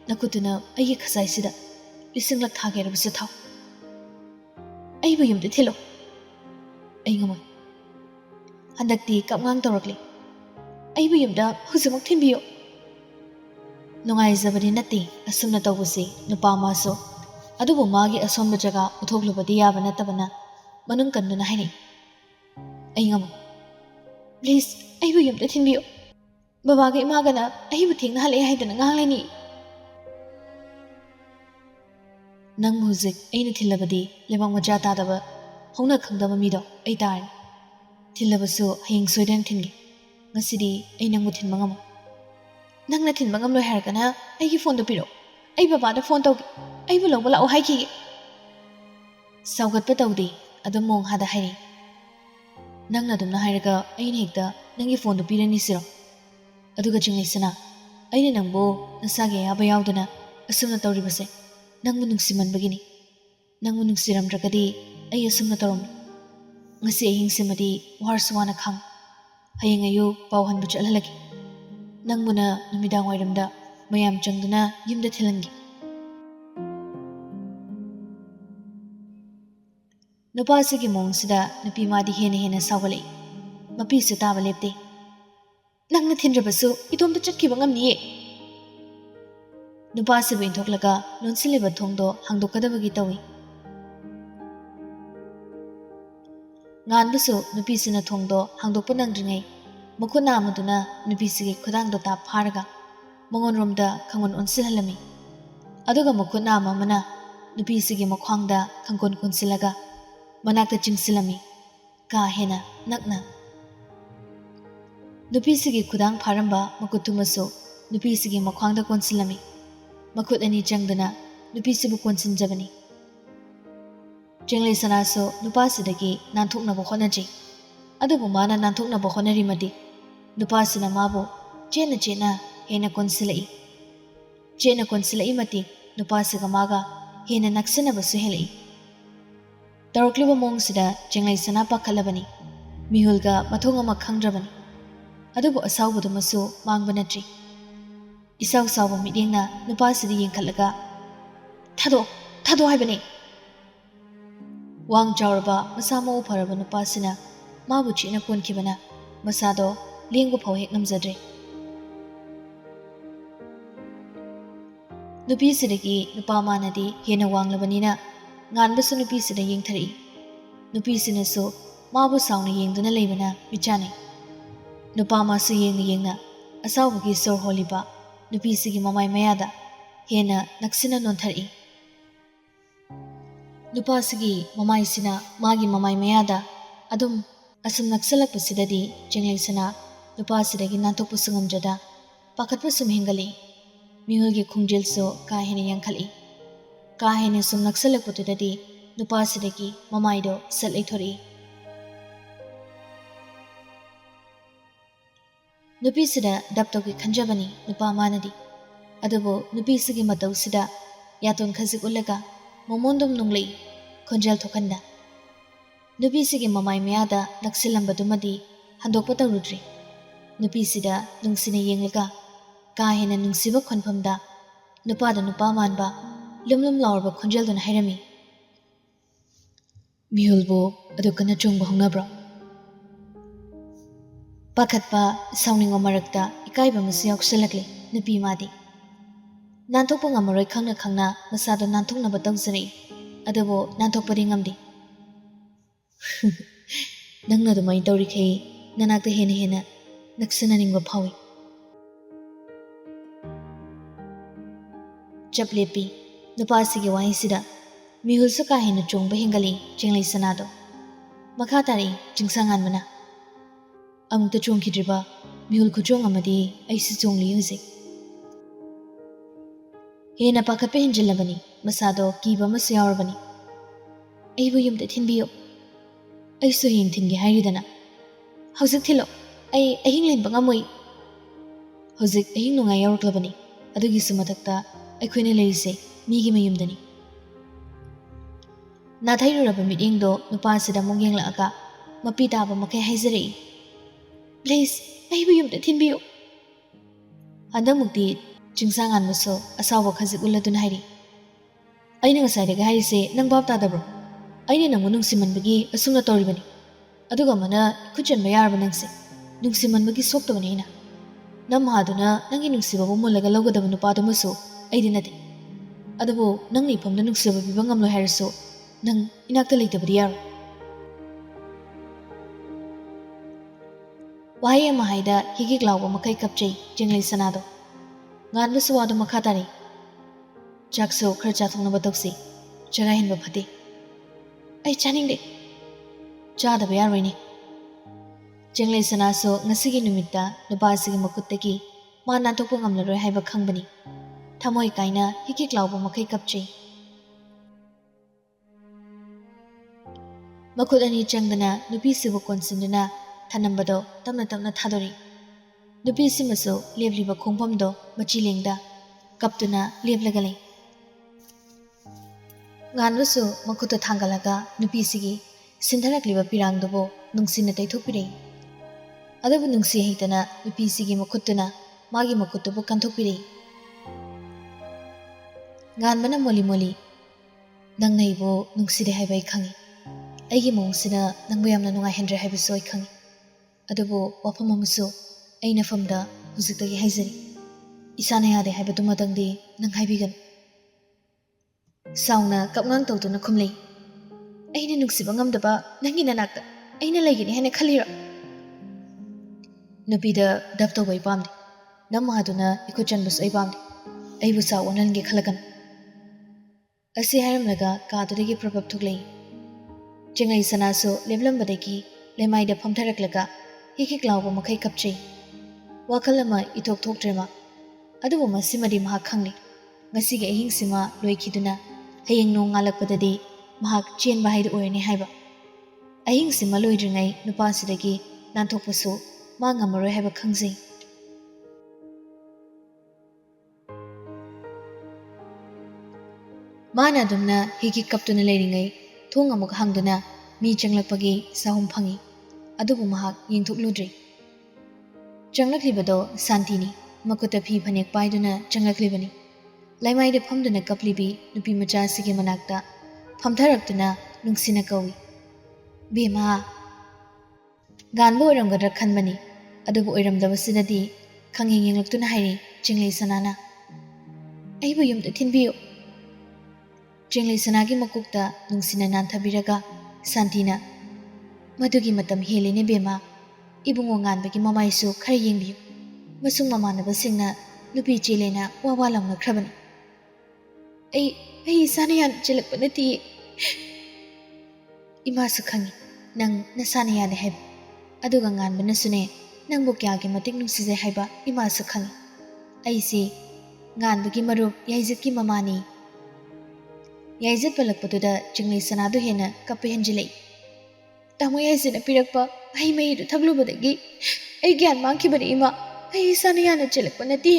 ꯅꯈꯨꯠꯇꯨꯅ ꯑꯩꯒꯤ ꯈꯖꯥꯏꯁꯤꯗ ꯂꯤꯁꯤꯡꯂꯛ ꯊꯥꯒꯦ ꯍꯥꯏꯔꯕꯁꯨ ꯊꯥꯎ꯫ ꯑꯩꯕꯨ ꯌꯨꯝꯗ ꯊꯤꯜꯂꯣ." "ꯑꯩ ꯉꯝꯃꯣꯏ." ꯍꯟꯗꯛꯇꯤ ꯀꯞꯉꯥꯡ ꯇꯧꯔꯛꯂꯤ, "ꯑꯩꯕꯨ ꯌꯨꯝꯗ ꯍꯧꯖꯤꯛꯃꯛ ꯊꯤꯟꯕꯤꯌꯨ." ꯅꯨꯡꯉꯥꯏꯖꯕꯗꯤ ꯅꯠꯇꯦ ꯑꯁꯨꯝꯅ ꯇꯧꯕꯁꯤ ꯅꯨꯄꯥ ꯑꯃꯁꯨ, ꯑꯗꯨꯕꯨ ꯃꯥꯒꯤ ꯑꯁꯣꯟꯕ ꯖꯒꯥ ꯎꯠꯊꯣꯛꯂꯨꯕꯗꯤ ꯌꯥꯕ ꯅꯠꯇꯕꯅ ꯃꯅꯨꯡ ꯀꯟꯗꯨꯅ ꯍꯥꯏꯔꯛꯏ, "ꯑꯩ ꯉꯝꯃꯣꯏ. ꯄ꯭ꯂꯤꯖ ꯑꯩꯕꯨ ꯌꯨꯝꯗ ꯊꯤꯟꯕꯤꯌꯨ. ꯕꯕꯥꯒ ꯏꯃꯥꯒꯅ ꯑꯩꯕꯨ ꯊꯦꯡꯅ ꯍꯜꯂꯛꯑꯦ ꯍꯥꯏꯗꯅ ꯉꯥꯡꯂꯅꯤ." "ꯅꯪꯕꯨ ꯍꯧꯖꯤꯛ ꯑꯩꯅ ꯊꯤꯜꯂꯕꯗꯤ ꯂꯩꯕꯥꯛ ꯃꯆꯥ ꯇꯥꯗꯕ ꯍꯧꯅ ꯈꯪꯗꯕ ꯃꯤꯗꯣ ꯑꯩ ꯇꯥꯔꯅꯤ. ꯊꯤꯜꯂꯕꯁꯨ ꯍꯌꯦꯡ ꯁꯣꯏꯗꯅ ꯊꯤꯟꯒꯦ. ꯉꯁꯤꯗꯤ ꯑꯩ ꯅꯪꯕꯨ ꯊꯤꯟꯕ ꯉꯝꯃꯣꯏ." ꯅꯪꯅ ꯊꯤꯟꯕ ꯉꯝꯂꯣꯏ ꯍꯥꯏꯔꯒꯅ ꯑꯩꯒꯤ ꯐꯣꯟꯗꯣ ꯄꯤꯔꯛꯑꯣ ꯑꯩ ꯕꯕꯥꯗ ꯐꯣꯟ ꯇꯧꯒꯦ ꯑꯩꯕꯨ ꯂꯧꯕ ꯂꯥꯛꯑꯣ ꯍꯥꯏꯈꯤꯒꯦ ꯁꯥꯎꯒꯠꯄ ꯇꯧꯗꯦ ꯑꯗꯨꯝ ꯃꯣꯡ ꯍꯥꯗ ꯍꯥꯏꯔꯤ ꯅꯪꯅ ꯑꯗꯨꯝꯅ ꯍꯥꯏꯔꯒ ꯑꯩꯅ ꯍꯦꯛꯇ ꯅꯪꯒꯤ ꯐꯣꯟꯗꯣ ꯄꯤꯔꯅꯤ ꯁꯤꯔꯣ ꯑꯗꯨꯒ ꯆꯤꯡꯂꯩꯁꯅꯥ ꯑꯩꯅ ꯅꯪꯕꯨ ꯅꯁꯥꯒꯤ ꯑꯌꯥꯕ ꯌꯥꯎꯗꯅ ꯑꯁꯨꯝꯅ ꯇꯧꯔꯤꯕꯁꯦ ꯅꯪꯕꯨ ꯅꯨꯡꯁꯤꯃꯟꯕꯒꯤꯅꯤ ꯅꯪꯕꯨ ꯅꯨꯡꯁꯤꯔꯝꯗ꯭ꯔꯒꯗꯤ ꯑꯩ ꯑꯁꯨꯝꯅ ꯇꯧꯔꯝꯃꯤ ngasi ahingsimadi warsu wana khang hayeng ayu pawhan bu chalhalagi nangmuna numidang wairamda mayam changduna yumda thilangi nupa sigi mongsida nupi madi hena hena sawalei mapi su taba lepte nangna thindrabasu idomda chakkiba ngamniye nupa sibu inthoklaga lonsiliba thongdo hangdokadabagi tawi nganbusu nupisina thongdo hangdokpa nangdringai mukhuna amaduna nupisigi khudangdo ta pharaga mongonromda khangon onsilhalami aduga mukhuna amamana nupisigi mokhwangda khangkon konsilaga manakta chingsilami ka hena nakna nupisigi khudang pharamba makuthumasu nupisigi mokhwangda konsilami makhut ani changdana nupisibu konsinjabani Chinglesana so nupasidagi nanthoknaba honaji adubu mana nanthoknaba honarimadi nupasina mabu chena hena konsilai mati nupasiga maga hena naksanaba su helai tarokliba mongsida Chinglesana pakhalabani mihulga mathong ama khangdrabani adubu asawbudu masu mangbanatri isaw sawba midengna nupasidi yengkhalaga thado haibani Wang Jauraba, Masamo Paraba Nupasina, Mabuchina Kunkibana, Masado, Lingu Pohik Namzadre. Nupisidagi, Nupamanadi, Hena Wang Labanina, Nanbasu Nupisida Yingtari. Nupisina so, Mabu Sound Yingduna Labana, Michani. Nupama su Yingna, Asawagi Sor Holiba, Nupisigi Mamai Mayada, Hena Naksina Nontari. Nupasigi mamai sina magi mamai mayada adum asum naksalakpasidadi Chinglesana nupasidagi nanthokpa sungamjada pakhatpa sum hingali mihulgi khungjilso ka hena yangkhali ka hena sum naksalakpatudadi nupasidagi mamaido salleithori nupisida daptogi khanjabani nupa manadi adubo nupisigi matawsida yaton khazik ulaga Momondom nunglei khonjal thokanda nupisigi mamai mayada naksilambadumadi handokpa tawrudri nupisida nungsina yenglaga ka hena nungsiba khonphamda nupada nupa manba lumlum laurba khonjalduna hairami mihulbo adukana chungba hongnabra pakhatpa sawningwa marakta ikaiba masu yauksalakle nupi madi Nanthokpa ngamaroi khangna masado nanthoknaba tawjari adubo nanthokpadi ngamdi nangna dumai tawrikhei nanakta hena naksananingba phawi chaplepi nupasigi wahisida mihulsu ka hena chongba hingali Chinglaisanado makha tari chingsanganmana amukta chongkhidriba mihul khuchong amadi aisi chongli hujik Hena pakhatpa hinjilabani masado kiba masu yaurabani aibu yumda thinbiyo aisu hing thingi hairidana hauzik thilo ai ahing lenba ngamoi hauzik ahing nungai yauraklabani adugi sumathakta aikhoina lerise migi mayumdani nathairu midingdo nupasida mongenglaaga mapi taba makai haizarei please aibu yumda thinbiyo handamukti Chingsangan muso asawa khazik uladun hairi aina ngasai daga hairise nang bab tadabro aina nangmu nungsimanbagi asumna toribani aduga mana khuchan mayarba nangse nungsimanbagi soktabani ina namhaduna nangi nungsibabu mulaga logadaba nupadu muso aidi nade adubu nangni phamda nungsiba biba ngamlo hairiso nang inakta leitabadi yaro wahai ama haida higik lawba makai kapchei Chinglaisanado Nganbusu wadu makha tari chakso khar chathongnaba tawsi chara hinba phate ai chaningde chadaba yarwaini Chinglesana so ngasigi numitta nupasigi makuttagi ꯃꯥ ꯅꯥꯟꯊꯣꯛꯄ ꯉꯝꯂꯔꯣꯏ ꯍꯥꯏꯕ ꯈꯪꯕꯅꯤ ꯊꯃꯣꯏ ꯀꯥꯏꯅ ꯍꯤꯛ ꯍꯤꯛ ꯂꯥꯎꯕ ꯃꯈꯩ ꯀꯞꯆꯩ ꯃꯈꯨꯠ ꯑꯅꯤ ꯆꯪꯗꯅ ꯅꯨꯄꯤꯁꯤꯕꯨ ꯀꯣꯟꯁꯤꯟꯗꯨꯅ ꯊꯅꯝꯕꯗꯣ ꯇꯞꯅ ꯇꯞꯅ ꯊꯥꯗꯣꯔꯤ ꯅꯨꯄꯤꯁꯤꯃꯁꯨ ꯂꯦꯞꯂꯤꯕ ꯈꯣꯡꯐꯝꯗꯣ ꯃꯆꯤꯂꯦꯡꯗ ꯀꯞꯇꯨꯅ ꯂꯦꯞꯂꯒ ꯂꯩ ꯉꯥꯟꯕꯁꯨ ꯃꯈꯨꯠꯇ ꯊꯥꯡꯒꯠꯂꯒ ꯅꯨꯄꯤꯁꯤꯒꯤ ꯁꯤꯟꯊꯔꯛꯂꯤꯕ ꯄꯤꯔꯥꯡꯗꯨꯕꯨ ꯅꯨꯡꯁꯤꯅ ꯇꯩꯊꯣꯛꯄꯤꯔꯛꯏ ꯑꯗꯨꯕꯨ ꯅꯨꯡꯁꯤ ꯍꯩꯇꯅ ꯅꯨꯄꯤꯁꯤꯒꯤ ꯃꯈꯨꯠꯇꯨꯅ ꯃꯥꯒꯤ ꯃꯈꯨꯠꯇꯨꯕꯨ ꯀꯟꯊꯣꯛꯄꯤꯔꯛꯏ ꯉꯥꯟꯕꯅ ꯃꯣꯂꯤ ꯃꯣꯂꯤ ꯅꯪꯅ ꯑꯩꯕꯨ ꯅꯨꯡꯁꯤꯗꯦ ꯍꯥꯏꯕ ꯑꯩ ꯈꯪꯏ ꯑꯩꯒꯤ ꯃꯑꯣꯡꯁꯤꯅ ꯅꯪꯕꯨ ꯌꯥꯝꯅ ꯅꯨꯡꯉꯥꯏꯍꯟꯗ꯭ꯔꯦ ꯍꯥꯏꯕꯁꯨ ꯑꯩ ꯈꯪꯏ ꯑꯗꯨꯕꯨ ꯋꯥꯐꯝ ꯑꯃꯁꯨ ꯑꯩ ꯅꯐꯝꯗ ꯍꯧꯖꯤꯛꯇꯒꯤ ꯍꯥꯏꯖꯔꯤ ꯏꯁꯥꯅ ꯌꯥꯗꯦ ꯍꯥꯏꯕꯗꯨꯃꯇꯪꯗꯤ ꯅꯪ ꯍꯥꯏꯕꯤꯒꯅꯨ ꯁꯥꯎꯅ ꯀꯞꯉꯥꯡ ꯇꯧꯗꯨꯅ ꯈꯨꯝꯂꯩ ꯑꯩꯅ ꯅꯨꯡꯁꯤꯕ ꯉꯝꯗꯕ ꯅꯪꯒꯤ ꯅꯅꯥꯛꯇ ꯑꯩꯅ ꯂꯩꯒꯅꯤ ꯍꯥꯏꯅ ꯈꯜꯂꯤꯔꯣ ꯅꯨꯄꯤꯗ ꯗꯞ ꯇꯧꯕ ꯑꯩ ꯄꯥꯝꯗꯦ ꯅꯝ ꯍꯥꯗꯨꯅ ꯏꯈꯨꯠ ꯆꯟꯕꯁꯨ ꯑꯩ ꯄꯥꯝꯗꯦ ꯑꯩꯕꯨ ꯆꯥꯎ ꯑꯣꯟꯍꯟꯒꯦ ꯈꯜꯂꯛꯀꯅꯨ ꯑꯁꯤ ꯍꯥꯏꯔꯝꯂꯒ ꯀꯥꯗꯨꯗꯒꯤ ꯄ꯭ꯔꯕꯞ ꯊꯣꯛꯂꯛꯏ ꯆꯦꯡꯂꯩ ꯁꯅꯥꯁꯨ ꯂꯦꯞꯂꯝꯕꯗꯒꯤ ꯂꯩꯃꯥꯏꯗ ꯐꯝꯊꯔꯛꯂꯒ ꯍꯤꯛ ꯍꯤꯛ ꯂꯥꯎꯕ ꯃꯈꯩ ꯀꯞꯆꯩ ꯋꯥꯈꯜ ꯑꯃ ꯏꯊꯣꯛ ꯊꯣꯛꯇ꯭ꯔꯦ ꯃꯥ ꯑꯗꯨꯕꯨ ꯃꯁꯤꯃꯗꯤ ꯃꯍꯥꯛ ꯈꯪꯂꯤ ꯉꯁꯤꯒꯤ ꯑꯍꯤꯡꯁꯤꯃ ꯂꯣꯏꯈꯤꯗꯨꯅ ꯍꯌꯦꯡ ꯅꯣꯡ ꯉꯥꯜꯂꯛꯄꯗꯗꯤ ꯃꯍꯥꯛ ꯆꯦꯟꯕ ꯍꯥꯏꯗꯨ ꯑꯣꯏꯔꯅꯤ ꯍꯥꯏꯕ ꯑꯍꯤꯡꯁꯤꯃ ꯂꯣꯏꯗ꯭ꯔꯤꯉꯩ ꯅꯨꯄꯥꯁꯤꯗꯒꯤ ꯅꯥꯟꯊꯣꯛꯄꯁꯨ ꯃꯥ ꯉꯝꯃꯔꯣꯏ ꯍꯥꯏꯕ ꯈꯪꯖꯩ ꯃꯥꯅ ꯑꯗꯨꯝꯅ ꯍꯤꯛ ꯍꯤꯛ ꯀꯞꯇꯨꯅ ꯂꯩꯔꯤꯉꯩ ꯊꯣꯡ ꯑꯃꯨꯛ ꯍꯥꯡꯗꯨꯅ ꯃꯤ ꯆꯪꯂꯛꯄꯒꯤ ꯁꯥꯍꯨꯝ ꯐꯪꯏ ꯑꯗꯨꯕꯨ ꯃꯍꯥꯛ ꯌꯦꯡꯊꯣꯛꯂꯨꯗ꯭ꯔꯤ ꯆꯪꯂꯛꯂꯤꯕꯗꯣ ꯁꯥꯟꯇꯤꯅꯤ ꯃꯈꯨꯠꯇ ꯐꯤ ꯐꯅꯦꯛ ꯄꯥꯏꯗꯨꯅ ꯆꯪꯂꯛꯂꯤꯕꯅꯤ ꯂꯩꯃꯥꯏꯗ ꯐꯝꯗꯨꯅ ꯀꯞꯂꯤꯕꯤ ꯅꯨꯄꯤ ꯃꯆꯥꯁꯤꯒꯤ ꯃꯅꯥꯛꯇ ꯐꯝꯊꯔꯛꯇꯨꯅ ꯅꯨꯡꯁꯤꯅ ꯀꯧꯏ ꯕꯦꯝꯃ ꯉꯥꯟꯕ ꯑꯣꯏꯔꯝꯒꯗ꯭ꯔꯥ ꯈꯟꯕꯅꯤ ꯑꯗꯨꯕꯨ ꯑꯣꯏꯔꯝꯗꯕꯁꯤꯗꯗꯤ ꯈꯪꯌꯦꯡ ꯌꯦꯡꯂꯛꯇꯨꯅ ꯍꯥꯏꯔꯤ ꯆꯦꯡꯂꯩ ꯁꯅꯥꯅ ꯑꯩꯕꯨ ꯌꯨꯝꯗ ꯊꯤꯟꯕꯤꯌꯨ ꯆꯦꯡꯂꯩ ꯁꯅꯥꯒꯤ ꯃꯀꯣꯛꯇ ꯅꯨꯡꯁꯤꯅ ꯅꯥꯟꯊꯕꯤꯔꯒ ꯁꯥꯟꯇꯤꯅ ꯃꯗꯨꯒꯤ ꯃꯇꯝ ꯍꯦꯜꯂꯦꯅꯦ ꯕꯦꯝꯃ ꯏꯕꯨꯡꯉꯣ ꯉꯥꯟꯕꯒꯤ ꯃꯃꯥꯏꯁꯨ ꯈꯔ ꯌꯦꯡꯕꯤꯌꯨ ꯃꯁꯨꯡ ꯃꯃꯥꯟꯅꯕꯁꯤꯡꯅ ꯅꯨꯄꯤ ꯆꯦꯜꯂꯦꯅ ꯋꯥ ꯂꯥꯎꯅꯈ꯭ꯔꯕꯅꯤ ꯑꯩ ꯏꯁꯥꯅ ꯌꯥꯝ ꯆꯦꯜꯂꯛꯄ ꯅꯠꯇꯤꯌꯦ ꯏꯃꯥꯁꯨ ꯈꯪꯉꯤ ꯅꯪ ꯅꯁꯥꯅ ꯌꯥꯗꯦ ꯍꯥꯏꯕ ꯑꯗꯨꯒ ꯉꯥꯟꯕꯅꯁꯨꯅꯦ ꯅꯪꯕꯨ ꯀꯌꯥꯒꯤ ꯃꯇꯤꯛ ꯅꯨꯡꯁꯤꯖꯩ ꯍꯥꯏꯕ ꯏꯃꯥꯁꯨ ꯈꯪꯉꯤ ꯑꯩꯁꯤ ꯉꯥꯟꯕꯒꯤ ꯃꯔꯨꯞ ꯌꯥꯏꯖꯠꯀꯤ ꯃꯃꯥꯅꯤ ꯌꯥꯏꯖꯠ ꯄꯜꯂꯛꯄꯗꯨꯗ ꯆꯤꯡꯂꯩ ꯁꯅꯥꯗꯨ ꯍꯦꯟꯅ ꯀꯞꯄ ꯍꯦꯟꯖꯤꯜꯂꯛꯏ ꯇꯥꯃꯣ ꯌꯥꯏꯖꯠꯅ ꯄꯤꯔꯛꯄ ꯍꯩ ꯃꯍꯤꯗꯨ ꯊꯛꯂꯨꯕꯗꯒꯤ ꯑꯩ ꯒ꯭ꯌꯥꯟ ꯃꯥꯡꯈꯤꯕꯅꯤ ꯏꯃꯥ ꯑꯩ ꯏꯁꯥꯅ ꯌꯥꯅ ꯆꯦꯜꯂꯛꯄ ꯅꯠꯇꯦ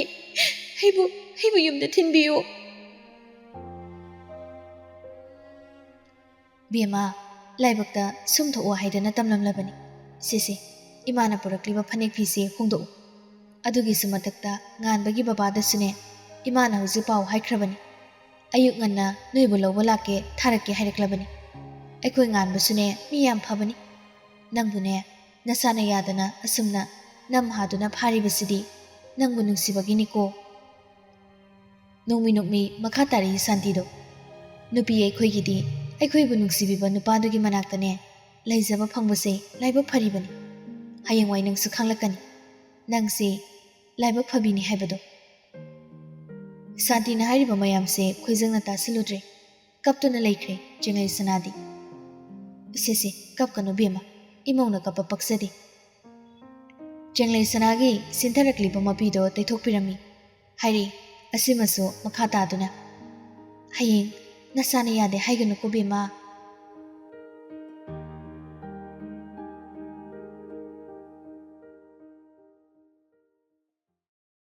ꯑꯩꯕꯨ ꯌꯨꯝꯗ ꯊꯤꯟꯕꯤꯌꯨ ꯕꯦꯝꯃ ꯂꯥꯏꯕꯛꯇ ꯁꯨꯝ ꯊꯣꯛꯑꯣ ꯍꯥꯏꯗꯅ ꯇꯝꯂꯝꯂꯕꯅꯤ ꯁꯤꯁꯦ ꯏꯃꯥꯅ ꯄꯨꯔꯛꯂꯤꯕ ꯐꯅꯦꯛ ꯐꯤꯁꯦ ꯍꯣꯡꯗꯣꯛꯎ ꯑꯗꯨꯒꯤꯁꯨ ꯃꯊꯛꯇ ꯉꯥꯟꯕꯒꯤ ꯕꯕꯥꯗꯁꯨꯅꯦ ꯏꯃꯥꯅ ꯍꯧꯖꯤꯛ ꯄꯥꯎ ꯍꯥꯏꯈ꯭ꯔꯕꯅꯤ ꯑꯌꯨꯛ ꯉꯟꯅ ꯅꯣꯏꯕꯨ ꯂꯧꯕ ꯂꯥꯛꯀꯦ ꯊꯥꯔꯛꯀꯦ ꯍꯥꯏꯔꯛꯂꯕꯅꯤ ꯑꯩꯈꯣꯏ ꯉꯥꯟꯕꯁꯨꯅꯦ ꯃꯤ ꯌꯥꯝ ꯐꯕꯅꯤ ꯅꯪꯕꯨꯅꯦ ꯅꯁꯥꯅ ꯌꯥꯗꯅ ꯑꯁꯨꯝꯅ ꯅꯝ ꯍꯥꯗꯨꯅ ꯐꯥꯔꯤꯕꯁꯤꯗꯤ ꯅꯪꯕꯨ ꯅꯨꯡꯁꯤꯕꯒꯤꯅꯤꯀꯣ ꯅꯣꯡꯃꯤ ꯅꯣꯡꯃꯤ ꯃꯈꯥ ꯇꯥꯔꯤ ꯁꯥꯟꯇꯤꯗꯣ ꯅꯨꯄꯤ ꯑꯩꯈꯣꯏꯒꯤꯗꯤ ꯑꯩꯈꯣꯏꯕꯨ ꯅꯨꯡꯁꯤꯕꯤꯕ ꯅꯨꯄꯥꯗꯨꯒꯤ ꯃꯅꯥꯛꯇꯅꯦ ꯂꯩꯖꯕ ꯐꯪꯕꯁꯦ ꯂꯥꯏꯕꯛ ꯐꯔꯤꯕꯅꯤ ꯍꯌꯦꯡꯋꯥꯏ ꯅꯪꯁꯨ ꯈꯪꯂꯛꯀꯅꯤ ꯅꯪꯁꯦ ꯂꯥꯏꯕꯛ ꯐꯕꯤꯅꯤ ꯍꯥꯏꯕꯗꯣ ꯁꯥꯟꯇꯤꯅ ꯍꯥꯏꯔꯤꯕ ꯃꯌꯥꯝꯁꯦ ꯈꯣꯏꯖꯪꯅ ꯇꯥꯁꯤꯜꯂꯨꯗ꯭ꯔꯦ ꯀꯞꯇꯨꯅ ꯂꯩꯈ꯭ꯔꯦ ꯆꯦꯡꯂꯩ ꯁꯅꯥꯗꯤ ꯁꯤꯁꯦ ꯀꯞꯀꯅꯨ ꯕꯦꯝꯃ ꯏꯃꯧꯅ ꯀꯞꯄ ꯄꯛꯆꯗꯦ ꯆꯦꯡꯂꯩ ꯁꯅꯥꯒꯤ ꯁꯤꯟꯊꯔꯛꯂꯤꯕ ꯃꯄꯤꯗꯣ ꯇꯩꯊꯣꯛꯄꯤꯔꯝꯃꯤ ꯍꯥꯏꯔꯤ ꯑꯁꯤꯃꯁꯨ ꯃꯈꯥ ꯇꯥꯗꯨꯅ ꯍꯌꯦꯡ ꯅꯁꯥꯅ ꯌꯥꯗꯦ ꯍꯥꯏꯒꯅꯨꯀꯣ ꯕꯦꯝꯃ